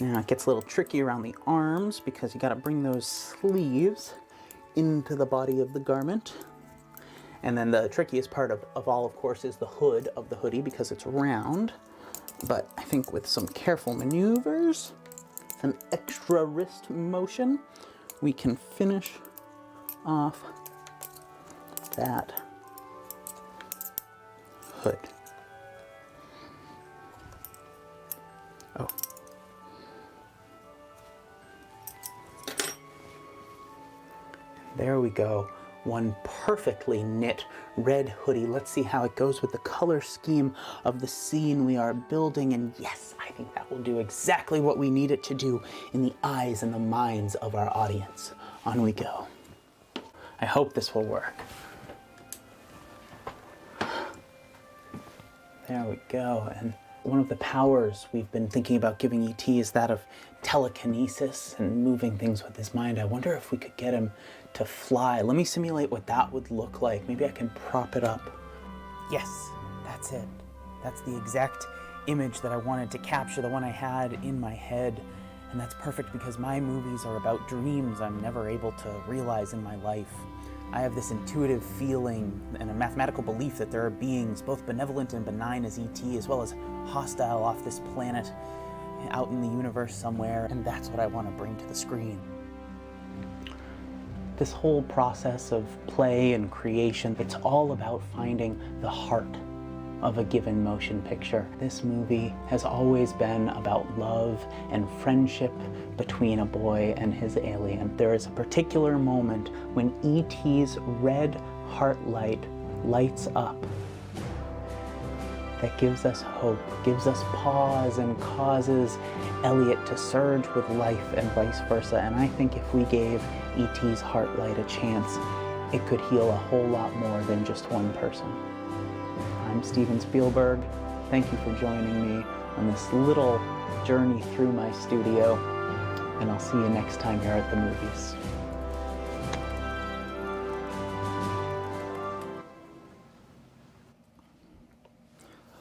Now it gets a little tricky around the arms because you gotta bring those sleeves into the body of the garment. And then the trickiest part of all, of course, is the hood of the hoodie because it's round. But I think with some careful maneuvers, an extra wrist motion, we can finish off that hood. Oh. There we go. One perfectly knit red hoodie. Let's see how it goes with the color scheme of the scene we are building. And yes, I think that will do exactly what we need it to do in the eyes and the minds of our audience. On we go. I hope this will work. There we go. And one of the powers we've been thinking about giving E.T. is that of telekinesis and moving things with his mind. I wonder if we could get him to fly. Let me simulate what that would look like. Maybe I can prop it up. Yes, that's it. That's the exact image that I wanted to capture, the one I had in my head. And that's perfect because my movies are about dreams I'm never able to realize in my life. I have this intuitive feeling and a mathematical belief that there are beings both benevolent and benign as E.T., as well as hostile off this planet, out in the universe somewhere, and that's what I want to bring to the screen. This whole process of play and creation, it's all about finding the heart of a given motion picture. This movie has always been about love and friendship between a boy and his alien. There is a particular moment when E.T.'s red heart light lights up that gives us hope, gives us pause, and causes Elliot to surge with life and vice versa. And I think if we gave E.T.'s heart light a chance, it could heal a whole lot more than just one person. I'm Steven Spielberg. Thank you for joining me on this little journey through my studio, and I'll see you next time here at the movies.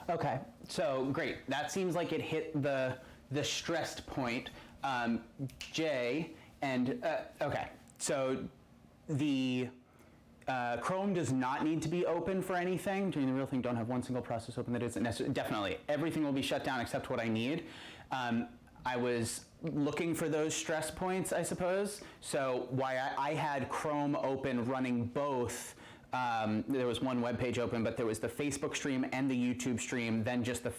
Okay, so great. That seems like it hit the stressed point. Jay, and okay, so the Chrome does not need to be open for anything. During the real thing, don't have one single process open that isn't necessary. Definitely, everything will be shut down except what I need. I was looking for those stress points, I suppose. So why I had Chrome open running both. There was one web page open, but there was the Facebook stream and the YouTube stream, then just the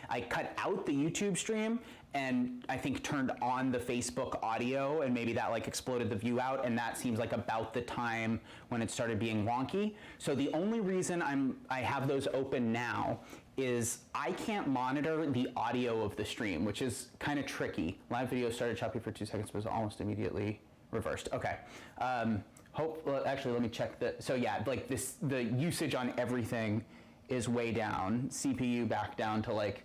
I cut out the YouTube stream and I think turned on the Facebook audio, and maybe that like exploded the view out, and that seems like about the time when it started being wonky. So the only reason I have those open now is I can't monitor the audio of the stream, which is kind of tricky. Live video started choppy for 2 seconds, but was almost immediately reversed. Okay. Well, actually, let me check that. So yeah, like the usage on everything is way down. CPU back down to like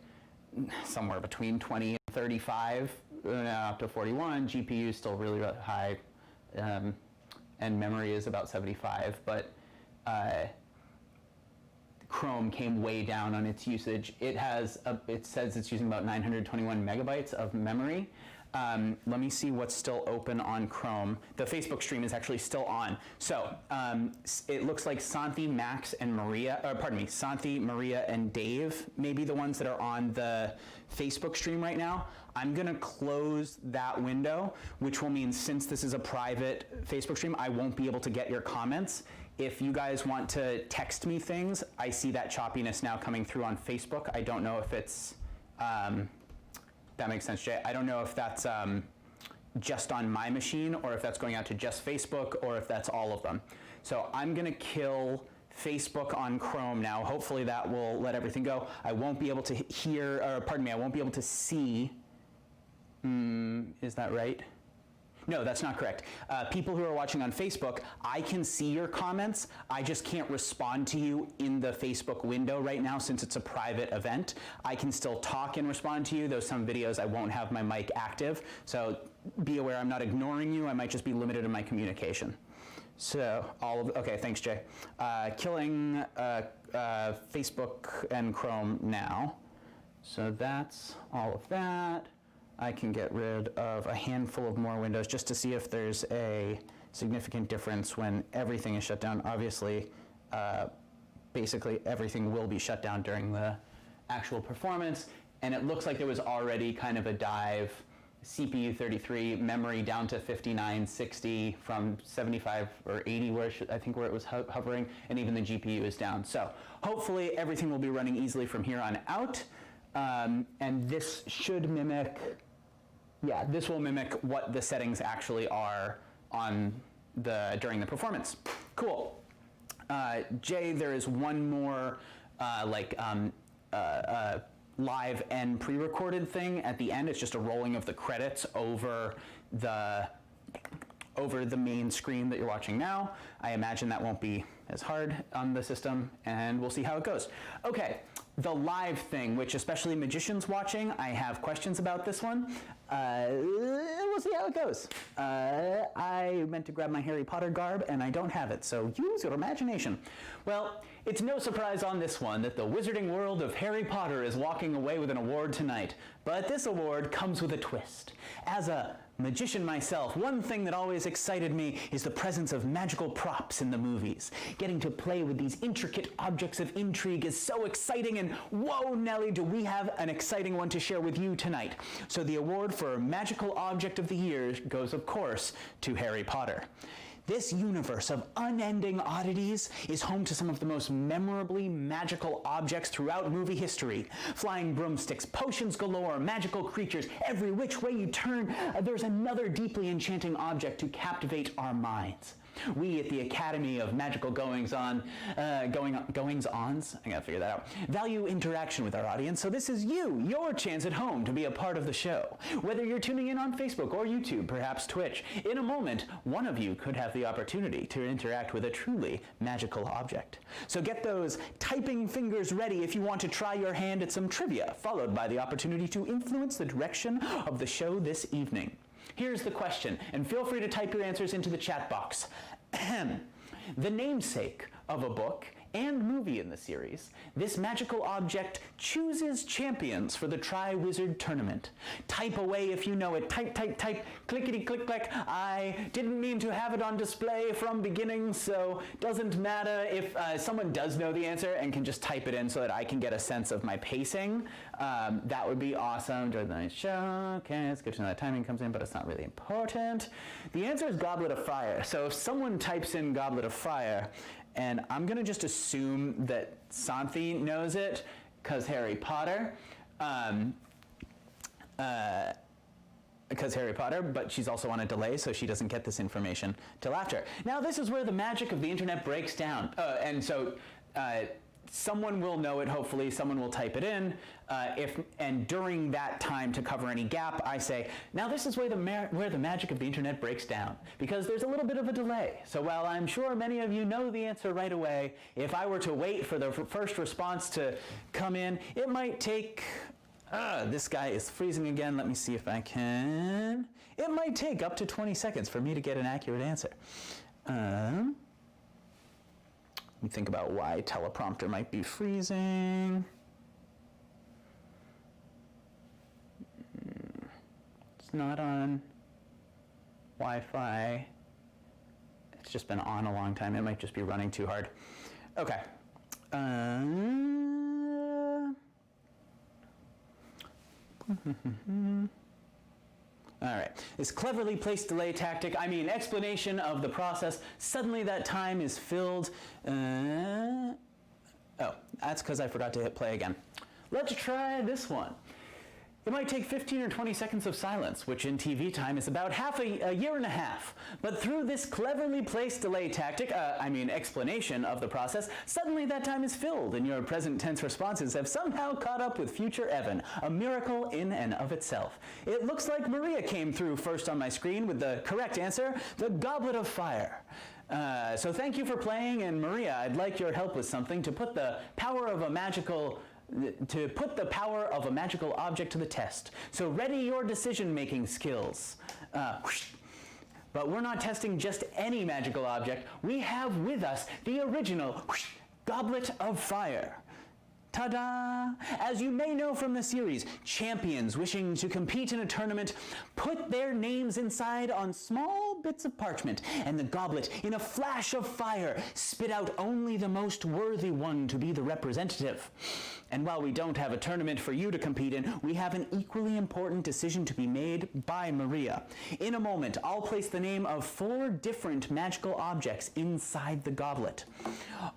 somewhere between 20 and 35, up to 41. GPU is still really high, and memory is about 75. But Chrome came way down on its usage. It says it's using about 921 megabytes of memory. Let me see what's still open on Chrome. The Facebook stream is actually still on. So it looks like Santi, Max, and Santi, Maria, and Dave may be the ones that are on the Facebook stream right now. I'm gonna close that window, which will mean since this is a private Facebook stream, I won't be able to get your comments. If you guys want to text me things, I see that choppiness now coming through on Facebook. I don't know if it's, that makes sense, Jay. I don't know if that's just on my machine or if that's going out to just Facebook or if that's all of them. So I'm gonna kill Facebook on Chrome now. Hopefully that will let everything go. I won't be able to hear, or pardon me, I won't be able to see, is that right? No, that's not correct. People who are watching on Facebook, I can see your comments. I just can't respond to you in the Facebook window right now since it's a private event. I can still talk and respond to you, though some videos I won't have my mic active. So be aware I'm not ignoring you. I might just be limited in my communication. So okay, thanks, Jay. Killing Facebook and Chrome now. So that's all of that. I can get rid of a handful of more windows just to see if there's a significant difference when everything is shut down. Obviously, basically everything will be shut down during the actual performance, and it looks like there was already kind of a dive. CPU 33, memory down to 59, 60 from 75 or 80 where it was hovering, and even the GPU is down. So hopefully everything will be running easily from here on out, and this should mimic. Yeah, this will mimic what the settings actually are on during the performance. Cool. Jay, there is one more live and pre-recorded thing at the end. It's just a rolling of the credits over the main screen that you're watching now. I imagine that won't be as hard on the system, and we'll see how it goes. Okay. The live thing, which especially magicians watching, I have questions about this one. We'll see how it goes. I meant to grab my Harry Potter garb and I don't have it, so use your imagination. Well, it's no surprise on this one that the wizarding world of Harry Potter is walking away with an award tonight. But this award comes with a twist. As a magician myself, one thing that always excited me is the presence of magical props in the movies. Getting to play with these intricate objects of intrigue is so exciting, and whoa, Nelly, do we have an exciting one to share with you tonight. So the award for Magical Object of the Year goes, of course, to Harry Potter. This universe of unending oddities is home to some of the most memorably magical objects throughout movie history. Flying broomsticks, potions galore, magical creatures, every which way you turn, there's another deeply enchanting object to captivate our minds. We at the Academy of Magical Goings-Ons, I gotta figure that out, value interaction with our audience, so this is your chance at home to be a part of the show. Whether you're tuning in on Facebook or YouTube, perhaps Twitch, in a moment, one of you could have the opportunity to interact with a truly magical object. So get those typing fingers ready if you want to try your hand at some trivia, followed by the opportunity to influence the direction of the show this evening. Here's the question, and feel free to type your answers into the chat box. The namesake of a book and movie in the series, this magical object chooses champions for the Tri-Wizard Tournament. Type away if you know it. Type, type, type, clickety click click. I didn't mean to have it on display from beginning, so doesn't matter if someone does know the answer and can just type it in so that I can get a sense of my pacing. That would be awesome. Enjoy the night show. Okay, it's good to know that timing comes in, but it's not really important. The answer is Goblet of Fire. So if someone types in Goblet of Fire, and I'm gonna just assume that Santhi knows it, because Harry Potter, but she's also on a delay, so she doesn't get this information till after. Now this is where the magic of the internet breaks down. And so someone will know it, hopefully, someone will type it in, and during that time, to cover any gap, I say, now this is where the magic of the internet breaks down, because there's a little bit of a delay. So while I'm sure many of you know the answer right away, if I were to wait for the first response to come in, it might take, this guy is freezing again, let me see if I can. It might take up to 20 seconds for me to get an accurate answer. Let me think about why teleprompter might be freezing. It's not on Wi-Fi. It's just been on a long time. It might just be running too hard. Okay. All right, this cleverly placed delay tactic, explanation of the process. Suddenly that time is filled. Oh, that's because I forgot to hit play again. Let's try this one. It might take 15 or 20 seconds of silence, which in TV time is about a year and a half. But through this cleverly placed delay tactic, explanation of the process, suddenly that time is filled, and your present tense responses have somehow caught up with future Evan, a miracle in and of itself. It looks like Maria came through first on my screen with the correct answer, the Goblet of Fire. So thank you for playing, and Maria, I'd like your help with something to put the power of a magical object to the test. So ready your decision-making skills. But we're not testing just any magical object. We have with us the original Goblet of Fire. Ta-da! As you may know from the series, champions wishing to compete in a tournament put their names inside on small bits of parchment, and the goblet, in a flash of fire, spit out only the most worthy one to be the representative. And while we don't have a tournament for you to compete in, we have an equally important decision to be made by Maria. In a moment, I'll place the name of 4 different magical objects inside the goblet.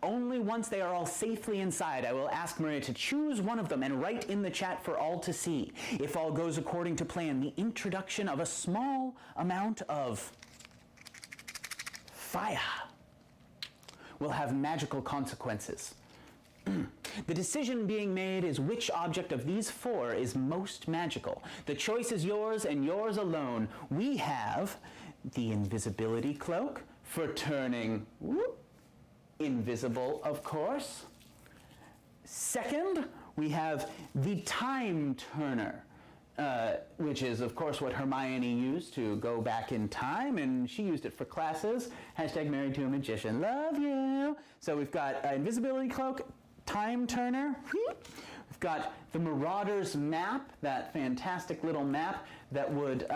Only once they are all safely inside, I will ask Maria to choose one of them and write in the chat for all to see. If all goes according to plan, the introduction of a small amount of fire will have magical consequences. The decision being made is which object of these 4 is most magical. The choice is yours and yours alone. We have the invisibility cloak for turning invisible, of course. Second, we have the time turner, which is, of course, what Hermione used to go back in time, and she used it for classes. Hashtag married to a magician. Love you. So we've got invisibility cloak, time turner. We've got the Marauders map, that fantastic little map that would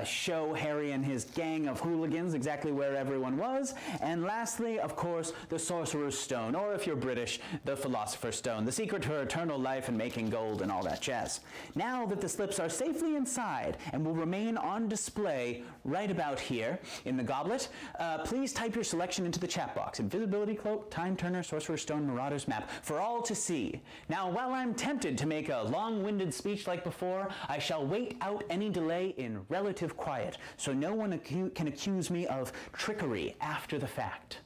show Harry and his gang of hooligans exactly where everyone was. And lastly, of course, the Sorcerer's Stone, or if you're British, the Philosopher's Stone, the secret to eternal life and making gold and all that jazz. Now that the slips are safely inside and will remain on display right about here in the goblet, please type your selection into the chat box. Invisibility cloak, time turner, Sorcerer's Stone, Marauders map, for all to see. Now, while I'm tempted to make a long-winded speech like before, I shall wait out any delay in relative quiet, so no one can accuse me of trickery after the fact.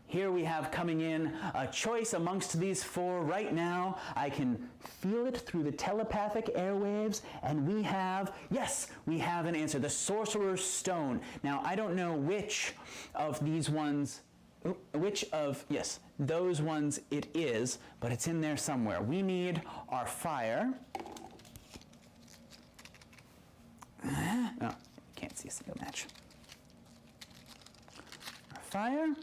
Here we have coming in a choice amongst these 4 right now. I can feel it through the telepathic airwaves, and we have, yes, we have an answer, the Sorcerer's Stone. Now, I don't know which of these ones, yes, those ones it is, but it's in there somewhere. We need our fire. Oh, can't see a single match. Our fire.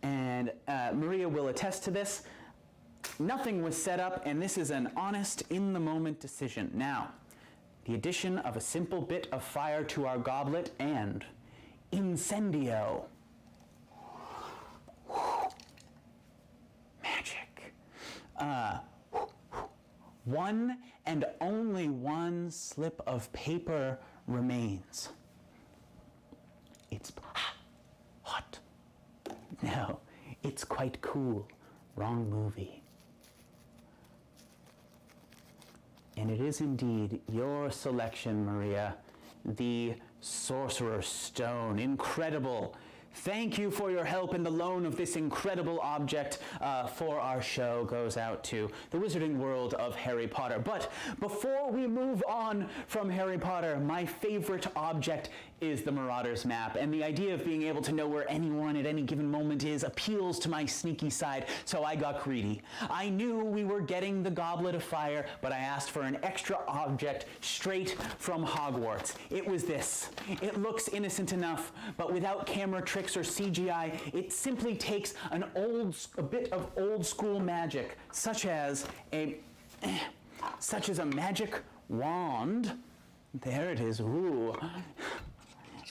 and Maria will attest to this. Nothing was set up, and this is an honest, in-the-moment decision. Now, the addition of a simple bit of fire to our goblet and incendio. Magic. One and only one slip of paper remains. It's hot. No, it's quite cool. Wrong movie. And it is indeed your selection, Maria. The Sorcerer's Stone. Incredible. Thank you for your help, and the loan of this incredible object for our show goes out to the Wizarding World of Harry Potter. But before we move on from Harry Potter, my favorite object is the Marauder's Map, and the idea of being able to know where anyone at any given moment is appeals to my sneaky side, so I got greedy. I knew we were getting the Goblet of Fire, but I asked for an extra object straight from Hogwarts. It was this. It looks innocent enough, but without camera tricks or CGI, it simply takes a bit of old school magic, such as a magic wand. There it is. Ooh.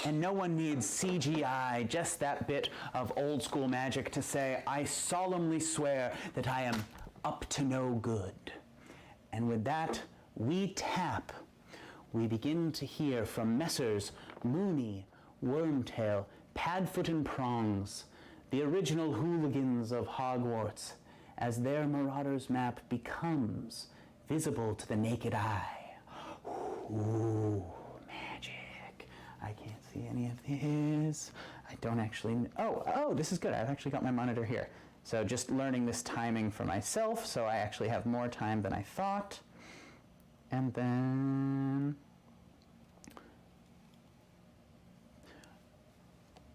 And no one needs CGI, just that bit of old school magic to say, I solemnly swear that I am up to no good. And with that, we tap. We begin to hear from Messrs. Mooney, Wormtail, Padfoot and Prongs, the original hooligans of Hogwarts, as their Marauder's Map becomes visible to the naked eye. Ooh, magic. I can't see any of this. I don't actually, oh, this is good. I've actually got my monitor here. So just learning this timing for myself, so I actually have more time than I thought. And then,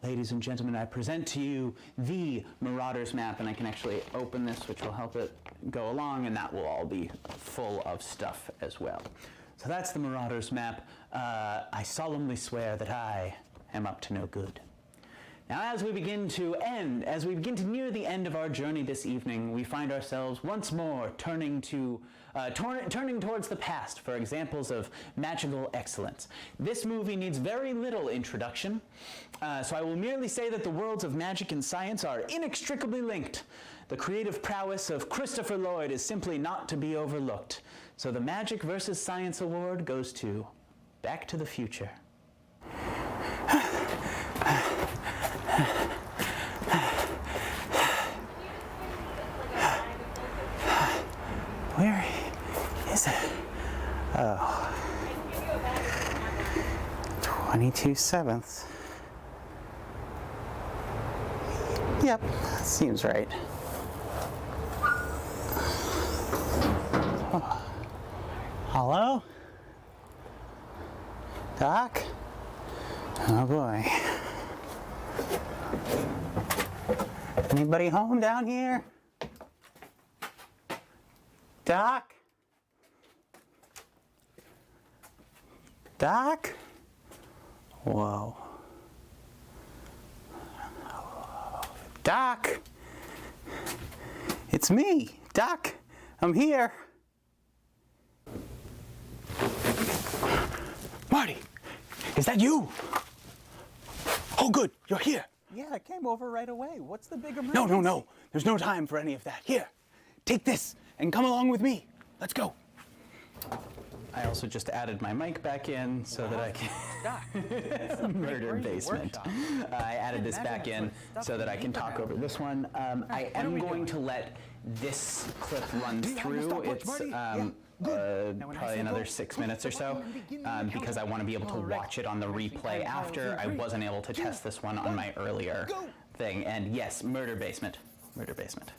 ladies and gentlemen, I present to you the Marauder's Map, and I can actually open this, which will help it go along, and that will all be full of stuff as well. So that's the Marauder's Map. I solemnly swear that I am up to no good. Now, as we begin to near the end of our journey this evening, we find ourselves once more turning towards the past for examples of magical excellence. This movie needs very little introduction, so I will merely say that the worlds of magic and science are inextricably linked. The creative prowess of Christopher Lloyd is simply not to be overlooked. So the Magic vs. Science Award goes to Back to the Future. Where is it? Oh. 22/7. Yep, that seems right. Oh. Hello? Doc? Oh boy. Anybody home down here? Doc? Doc? Whoa. Doc? It's me, Doc. I'm here. Marty, is that you? Oh, good, you're here. Yeah, I came over right away. What's the big emergency? No. There's no time for any of that. Here, take this and come along with me. Let's go. I also just added my mic back in so that I can... Murder Basement. I added this back in so that I can talk over this one. I am going to let this clip run through. It's probably another 6 minutes or so because I want to be able to watch it on the replay after. I wasn't able to test this one on my earlier thing. And yes, Murder Basement. Murder Basement.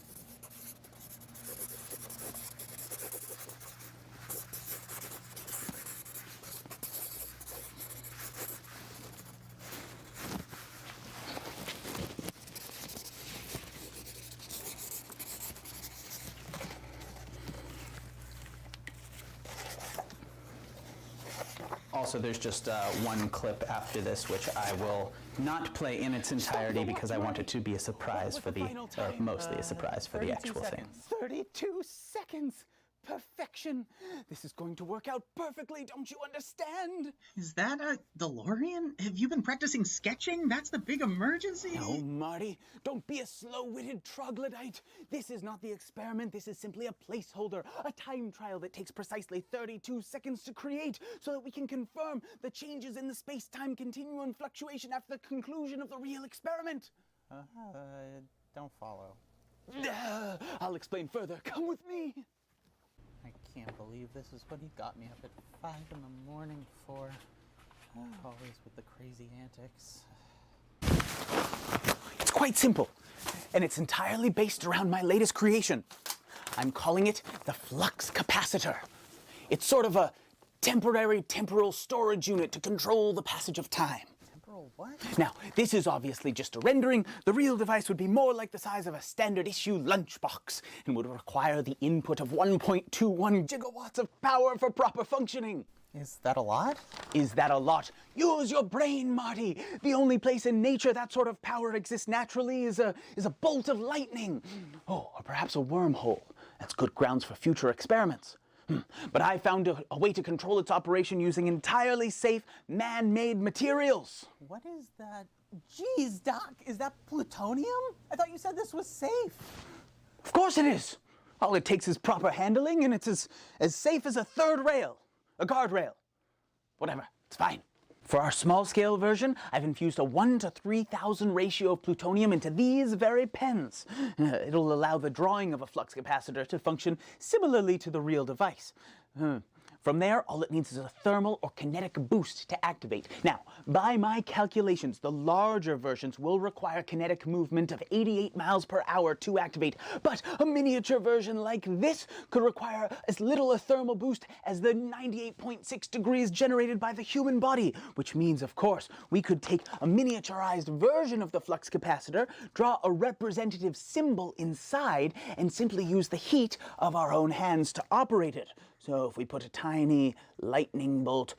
Also, there's just one clip after this, which I will not play in its entirety because I want it to be a surprise for the, or mostly a surprise for the actual thing. 32 seconds! Perfection! This is going to work out perfectly, don't you understand? Is that a DeLorean? Have you been practicing sketching? That's the big emergency? No, Marty, don't be a slow-witted troglodyte. This is not the experiment. This is simply a placeholder, a time trial that takes precisely 32 seconds to create so that we can confirm the changes in the space-time continuum fluctuation after the conclusion of the real experiment. Don't follow. I'll explain further. Come with me. I can't believe this is what he got me up at 5 in the morning for. Always with the crazy antics. It's quite simple, and it's entirely based around my latest creation. I'm calling it the flux capacitor. It's sort of a temporary temporal storage unit to control the passage of time. Temporal what? Now, this is obviously just a rendering. The real device would be more like the size of a standard issue lunchbox and would require the input of 1.21 gigawatts of power for proper functioning. Is that a lot? Is that a lot? Use your brain, Marty! The only place in nature that sort of power exists naturally is a bolt of lightning. Oh, or perhaps a wormhole. That's good grounds for future experiments. But I found a way to control its operation using entirely safe, man-made materials. What is that? Geez, Doc, is that plutonium? I thought you said this was safe. Of course it is. All it takes is proper handling, and it's as safe as a third rail, a guardrail. Whatever, it's fine. For our small-scale version, I've infused a 1 to 3,000 ratio of plutonium into these very pens. It'll allow the drawing of a flux capacitor to function similarly to the real device. From there, all it needs is a thermal or kinetic boost to activate. Now, by my calculations, the larger versions will require kinetic movement of 88 miles per hour to activate, but a miniature version like this could require as little a thermal boost as the 98.6 degrees generated by the human body, which means, of course, we could take a miniaturized version of the flux capacitor, draw a representative symbol inside, and simply use the heat of our own hands to operate it. So if we put a tiny lightning bolt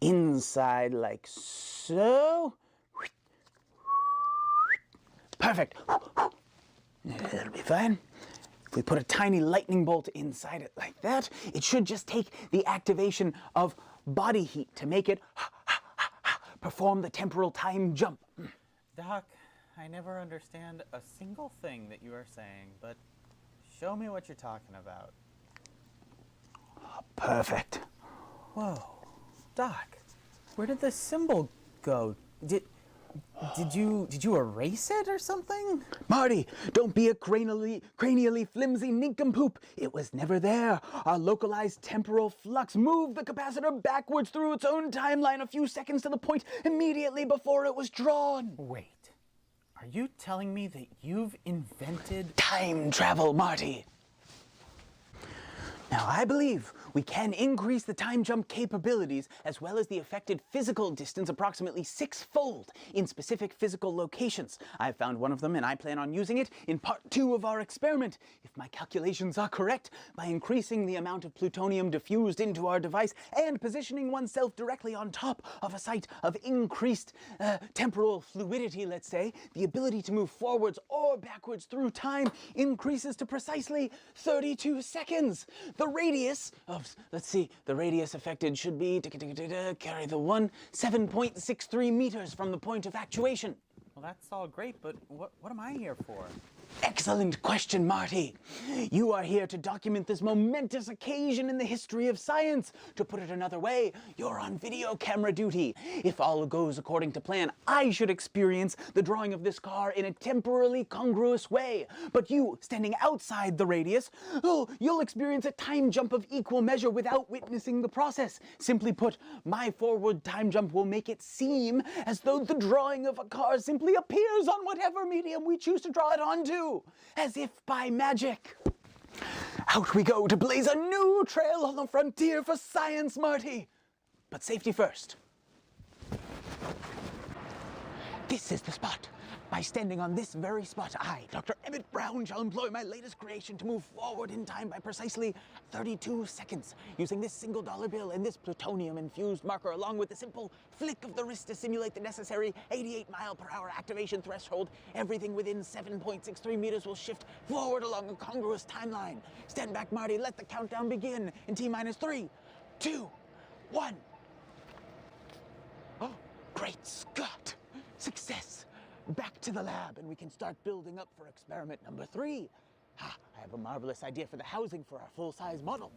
inside like so. Perfect. That'll be fine. If we put a tiny lightning bolt inside it like that, it should just take the activation of body heat to make it perform the temporal time jump. Doc, I never understand a single thing that you are saying, but show me what you're talking about. Perfect. Whoa. Doc, where did the symbol go? Did you erase it or something? Marty, don't be a cranially flimsy nincompoop. It was never there. Our localized temporal flux moved the capacitor backwards through its own timeline a few seconds to the point immediately before it was drawn. Wait, are you telling me that you've invented time travel, Marty? Now, I believe we can increase the time jump capabilities as well as the affected physical distance approximately 6-fold in specific physical locations. I've found one of them and I plan on using it in part 2 of our experiment. If my calculations are correct, by increasing the amount of plutonium diffused into our device and positioning oneself directly on top of a site of increased temporal fluidity, let's say, the ability to move forwards or backwards through time increases to precisely 32 seconds. The radius of, let's see, the radius affected should be, carry the 1, 7.63 meters from the point of actuation. Well, that's all great, but what am I here for? Excellent question, Marty. You are here to document this momentous occasion in the history of science. To put it another way, you're on video camera duty. If all goes according to plan, I should experience the drawing of this car in a temporally congruous way. But you, standing outside the radius, you'll experience a time jump of equal measure without witnessing the process. Simply put, my forward time jump will make it seem as though the drawing of a car simply appears on whatever medium we choose to draw it onto. As if by magic. Out we go to blaze a new trail on the frontier for science, Marty. But safety first. This is the spot. By standing on this very spot, I, Dr. Emmett Brown, shall employ my latest creation to move forward in time by precisely 32 seconds, using this single dollar bill and this plutonium-infused marker, along with the simple flick of the wrist to simulate the necessary 88-mile-per-hour activation threshold. Everything within 7.63 meters will shift forward along a congruous timeline. Stand back, Marty. Let the countdown begin in T-minus 3, 2, 1. Oh, great Scott! Success! Back to the lab, and we can start building up for experiment number 3. I have a marvelous idea for the housing for our full-size model.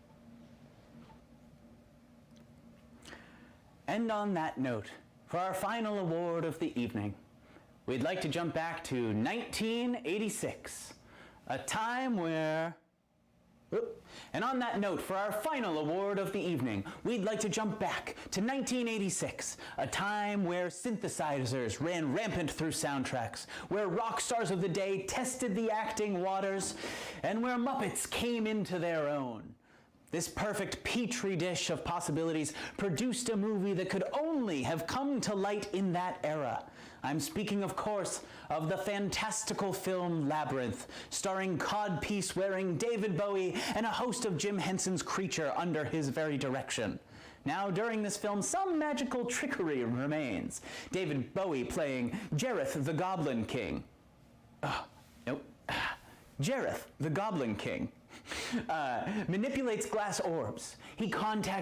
And on that note, for our final award of the evening, we'd like to jump back to 1986, a time where... And on that note, for our final award of the evening, we'd like to jump back to 1986, a time where synthesizers ran rampant through soundtracks, where rock stars of the day tested the acting waters, and where Muppets came into their own. This perfect petri dish of possibilities produced a movie that could only have come to light in that era. I'm speaking, of course, of the fantastical film Labyrinth, starring codpiece-wearing David Bowie and a host of Jim Henson's creature under his very direction. Now, during this film, some magical trickery remains. David Bowie playing Jareth the Goblin King. Jareth the Goblin King. Manipulates glass orbs. He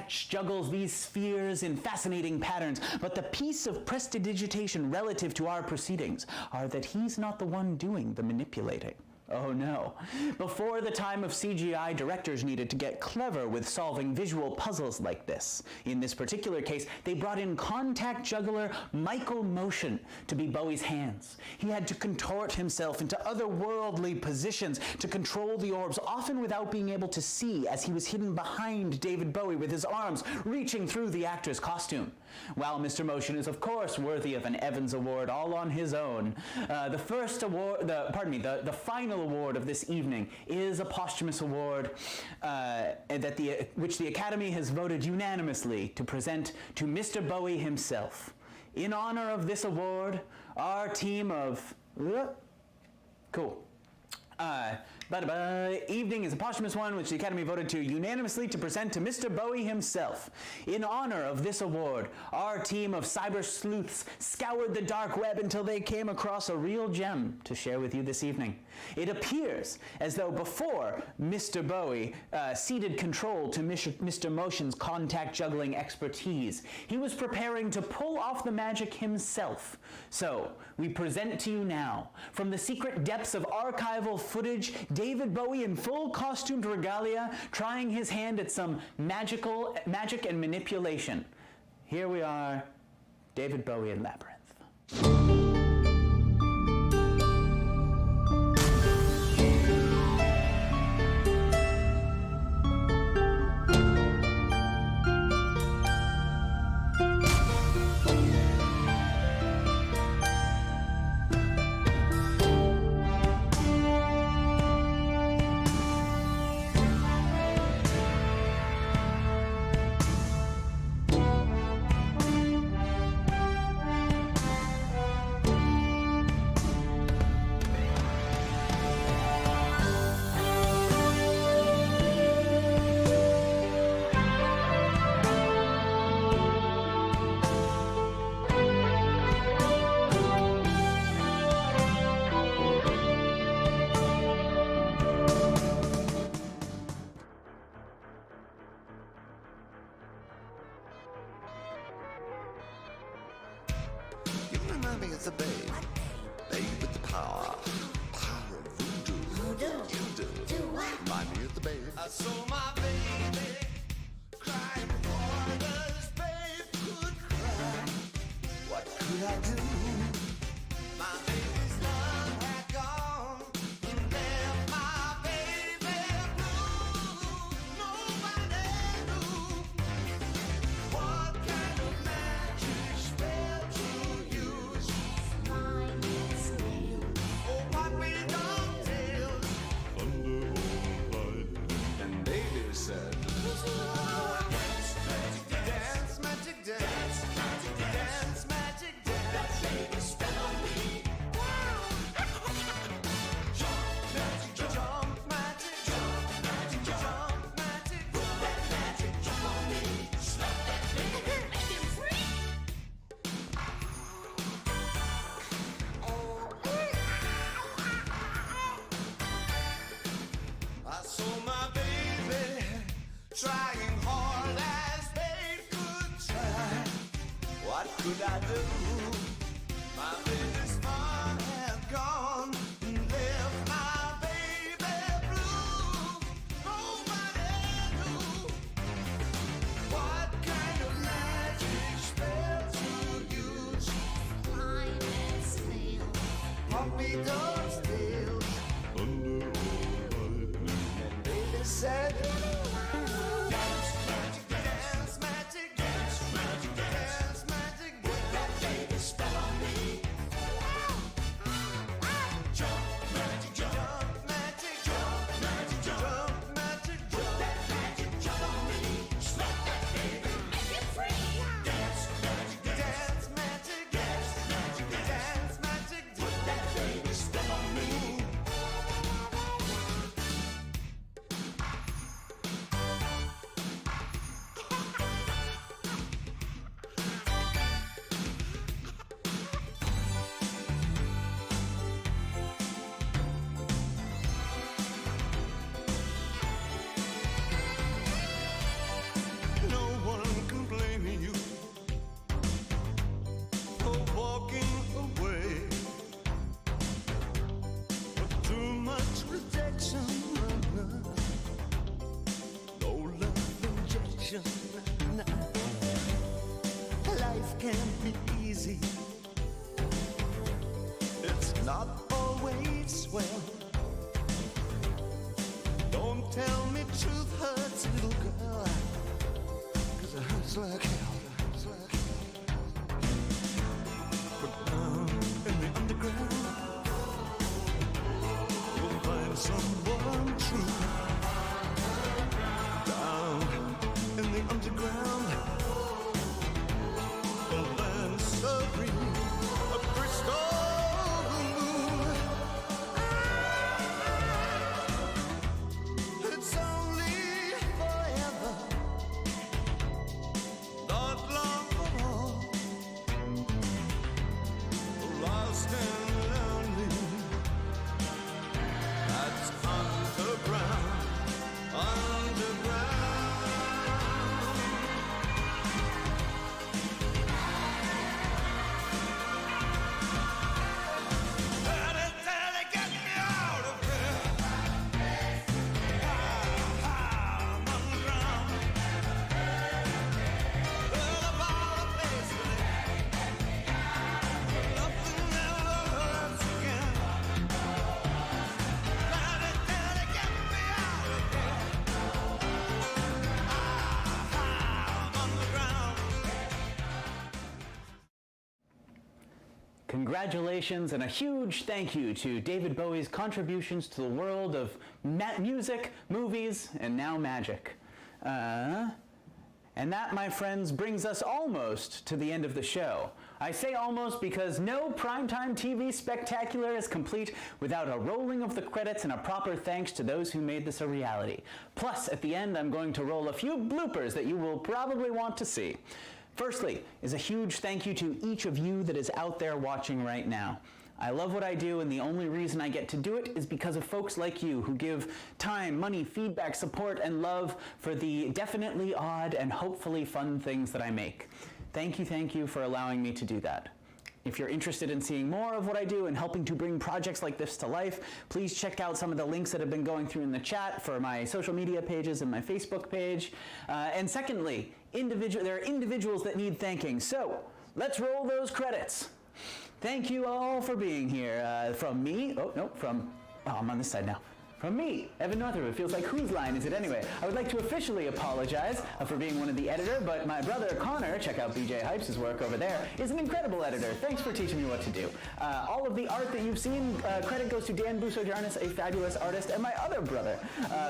juggles these spheres in fascinating patterns, but the piece of prestidigitation relative to our proceedings are that he's not the one doing the manipulating. Oh no. Before the time of CGI, directors needed to get clever with solving visual puzzles like this. In this particular case, they brought in contact juggler Michael Motion to be Bowie's hands. He had to contort himself into otherworldly positions to control the orbs, often without being able to see, as he was hidden behind David Bowie with his arms reaching through the actor's costume. While Mr. Motion is, of course, worthy of an Evans Award all on his own, the final award of this evening is a posthumous award which the Academy has voted unanimously to present to Mr. Bowie himself. In honor of this award, our team of... evening is a posthumous one which the Academy voted to unanimously to present to Mr. Bowie himself. In honor of this award, our team of cyber sleuths scoured the dark web until they came across a real gem to share with you this evening. It appears as though before Mr. Bowie ceded control to Mr. Motion's contact juggling expertise, he was preparing to pull off the magic himself. So, we present to you now, from the secret depths of archival footage, David Bowie in full costumed regalia, trying his hand at some magic and manipulation. Here we are, David Bowie in Labyrinth. trying hard as fate could try. What could I do? My baby's far has gone and left my baby blue. Nobody knew what kind of magic spell to use. Blind and still, puppy dogs tails under all lightning. And baby said, dance magic, dance magic, dance magic, dance magic. Put that baby spell on me. Jump magic, jump magic, jump magic, jump magic. Put that magic jump on me. Slap that baby, make it free. Dance magic, dance magic, dance magic, dance magic. Put that baby spell on me. No one can blame you for walking away. But too much rejection, no love injection. Life can't be easy. It's not always well. Don't tell me truth hurts, little girl. 'Cause it hurts like hell, it hurts like hell. But down in the underground, you'll find someone true. Down in the underground, a land serene, a crystal moon. It's only forever, not long at all. Lost and lonely, that's underground, underground. Daddy, get me out of here. I'm underground. Well, about a place to live. Nothing ever hurts again. Daddy, get me out of here. I'm underground. Congratulations and a huge thank you to David Bowie's contributions to the world of music, movies, and now magic. And that, my friends, brings us almost to the end of the show. I say almost because no primetime TV spectacular is complete without a rolling of the credits and a proper thanks to those who made this a reality. Plus, at the end, I'm going to roll a few bloopers that you will probably want to see. Firstly, is a huge thank you to each of you that is out there watching right now. I love what I do, and the only reason I get to do it is because of folks like you who give time, money, feedback, support, and love for the definitely odd and hopefully fun things that I make. Thank you for allowing me to do that. If you're interested in seeing more of what I do and helping to bring projects like this to life, please check out some of the links that have been going through in the chat for my social media pages and my Facebook page. And secondly, there are individuals that need thanking. So let's roll those credits. Thank you all for being here. From me, I'm on this side now. From me, Evan Northrup. It feels like whose line is it anyway? I would like to officially apologize for being one of the editor, but my brother Connor, check out BJ Hypes' work over there, is an incredible editor. Thanks for teaching me what to do. All of the art that you've seen, credit goes to Dan Busso-Jarnis, a fabulous artist, and my other brother,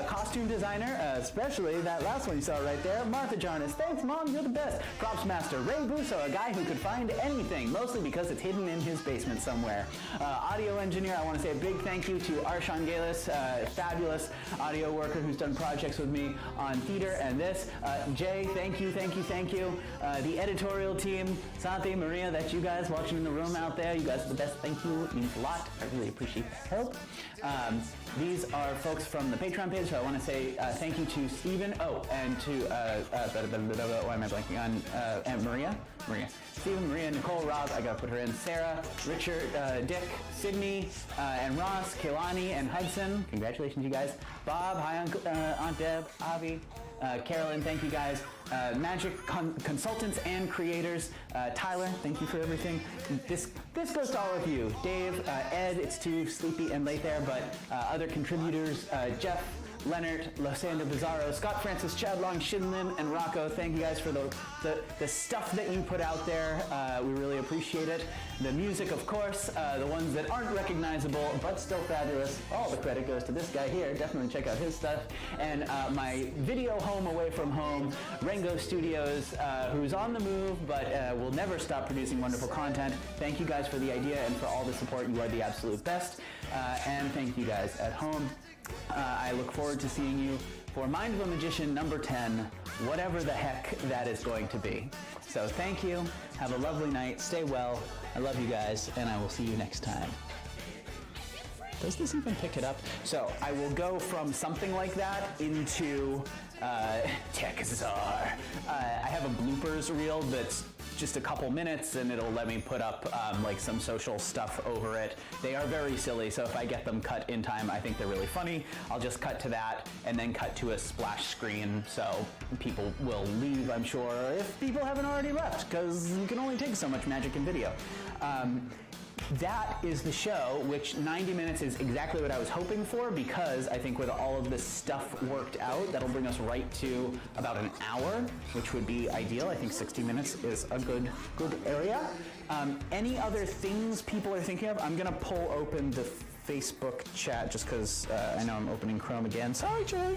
costume designer, especially that last one you saw right there, Martha Jarnis. Thanks, Mom, you're the best. Props master, Ray Busso, a guy who could find anything, mostly because it's hidden in his basement somewhere. Audio engineer, I want to say a big thank you to Arshan Galis. fabulous audio worker who's done projects with me on theater and this. Jay, thank you. The editorial team, Santi, Maria, that's you guys watching in the room out there. You guys are the best. Thank you. It means a lot. I really appreciate the help. These are folks from the Patreon page, so I want to say thank you to Stephen. Oh, and to, why am I blanking on? And Maria. Stephen, Maria, Nicole, Rob, I gotta put her in, Sarah, Richard, Dick, Sydney, and Ross, Kehlani, and Hudson. Congratulations, you guys. Bob, hi, Aunt Deb, Avi, Carolyn, thank you guys. Magic consultants and creators, Tyler, thank you for everything. This goes to all of you. Dave, Ed, it's too sleepy and late there, but other contributors, Jeff, Leonard, Losanda Bizarro, Scott Francis, Chad Long, Shin Lim, and Rocco. Thank you guys for the stuff that you put out there. We really appreciate it. The music, of course, the ones that aren't recognizable but still fabulous. All the credit goes to this guy here. Definitely check out his stuff. And my video home away from home, Rango Studios, who's on the move but will never stop producing wonderful content. Thank you guys for the idea and for all the support. You are the absolute best. And thank you guys at home. I look forward to seeing you for Mind of a Magician number 10, whatever the heck that is going to be. So thank you, have a lovely night, stay well, I love you guys, and I will see you next time. Does this even pick it up? So I will go from something like that into Tech Czar. I have a bloopers reel that's just a couple minutes, and it'll let me put up like some social stuff over it. They are very silly, so if I get them cut in time, I think they're really funny. I'll just cut to that and then cut to a splash screen, so people will leave, I'm sure, if people haven't already left, because you can only take so much magic in video. That is the show, which 90 minutes is exactly what I was hoping for, because I think with all of this stuff worked out, that'll bring us right to about an hour, which would be ideal. I think 60 minutes is a good area. Any other things people are thinking of? I'm gonna pull open the Facebook chat just because I know I'm opening Chrome again. Sorry, Jay.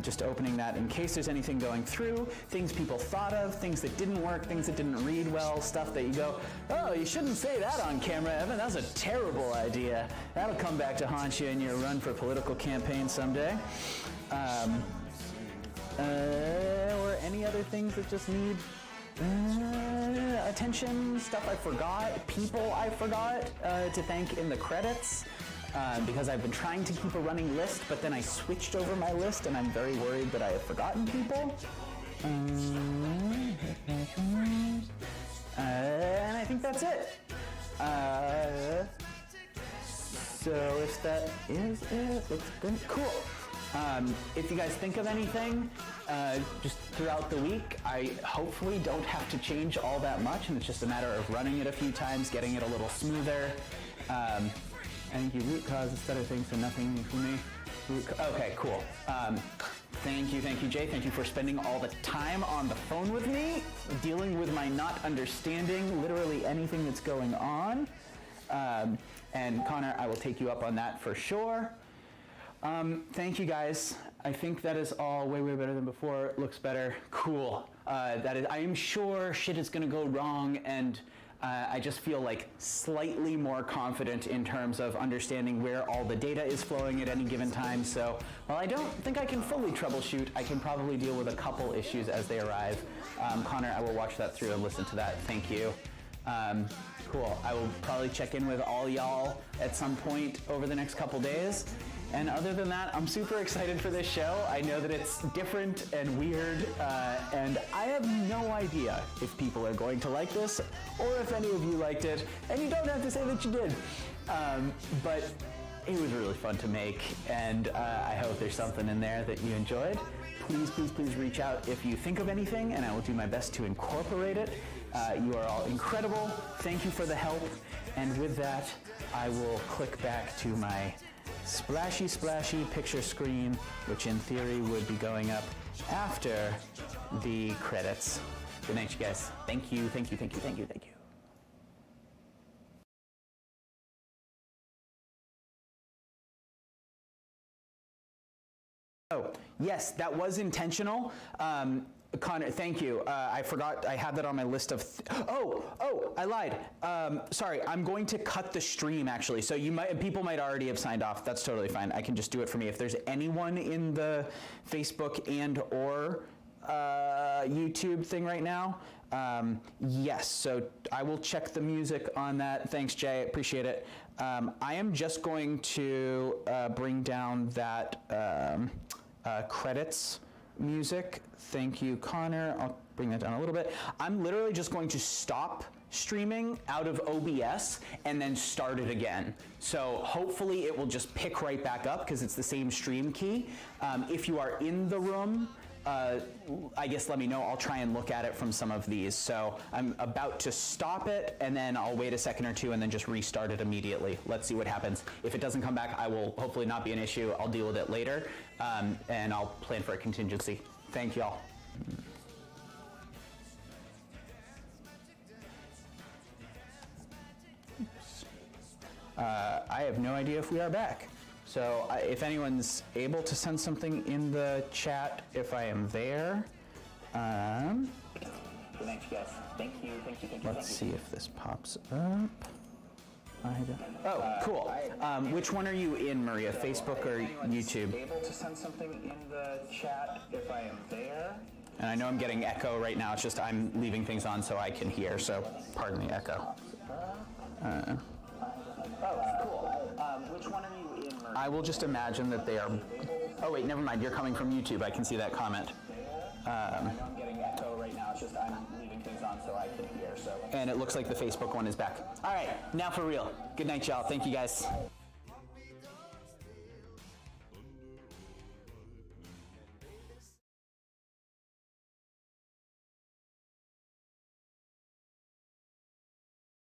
Just opening that in case there's anything going through, things people thought of, things that didn't work, things that didn't read well, stuff that you go, oh, you shouldn't say that on camera, Evan, that was a terrible idea. That'll come back to haunt you in your run for political campaign someday. Or any other things that just need attention, stuff I forgot, people I forgot to thank in the credits. Because I've been trying to keep a running list, but then I switched over my list and I'm very worried that I have forgotten people. And I think that's it. So if that is it, it's good. Cool. If you guys think of anything, just throughout the week, I hopefully don't have to change all that much, and it's just a matter of running it a few times, getting it a little smoother. I think you root cause instead of things, so nothing new for me. Okay, cool. Thank you, Jay. Thank you for spending all the time on the phone with me, dealing with my not understanding literally anything that's going on. And Connor, I will take you up on that for sure. Thank you guys. I think that is all way better than before. Looks better. Cool. That is. I am sure shit is gonna go wrong, and I just feel like slightly more confident in terms of understanding where all the data is flowing at any given time. So while I don't think I can fully troubleshoot, I can probably deal with a couple issues as they arrive. Connor, I will watch that through and listen to that. Thank you. Cool. I will probably check in with all y'all at some point over the next couple days. And other than that, I'm super excited for this show. I know that it's different and weird, and I have no idea if people are going to like this or if any of you liked it, and you don't have to say that you did. But it was really fun to make, and I hope there's something in there that you enjoyed. Please reach out if you think of anything, and I will do my best to incorporate it. You are all incredible. Thank you for the help. And with that, I will click back to my splashy picture screen, which in theory would be going up after the credits. Good night, you guys. Thank you. Oh, yes, that was intentional. Connor, thank you. I forgot, I had that on my list of, I lied. Sorry, I'm going to cut the stream actually. So people might already have signed off. That's totally fine. I can just do it for me. If there's anyone in the Facebook and or YouTube thing right now, yes, so I will check the music on that. Thanks, Jay, appreciate it. I am just going to bring down that credits music. Thank you, Connor. I'll bring that down a little bit. I'm literally just going to stop streaming out of OBS and then start it again. So hopefully it will just pick right back up because it's the same stream key. If you are in the room, I guess let me know. I'll try and look at it from some of these. So I'm about to stop it and then I'll wait a second or two and then just restart it immediately. Let's see what happens. If it doesn't come back, I will hopefully not be an issue. I'll deal with it later and I'll plan for a contingency. Thank y'all. I have no idea if we are back. So if anyone's able to send something in the chat, if I am there. Thanks, guys. Thank you. Let's see if this pops up. Oh, cool. Which one are you in, Maria? Facebook or YouTube? Able to send something in the chat if I am there. And I know I'm getting echo right now. It's just I'm leaving things on so I can hear. So pardon the echo. Cool. Which one are you in, Maria? I will just imagine that they are. Oh wait, never mind. You're coming from YouTube. I can see that comment. I know I'm getting echo right now. It's just I'm leaving things on so I can hear. So. And it looks like the Facebook one is back. All right, now for real. Good night, y'all. Thank you, guys.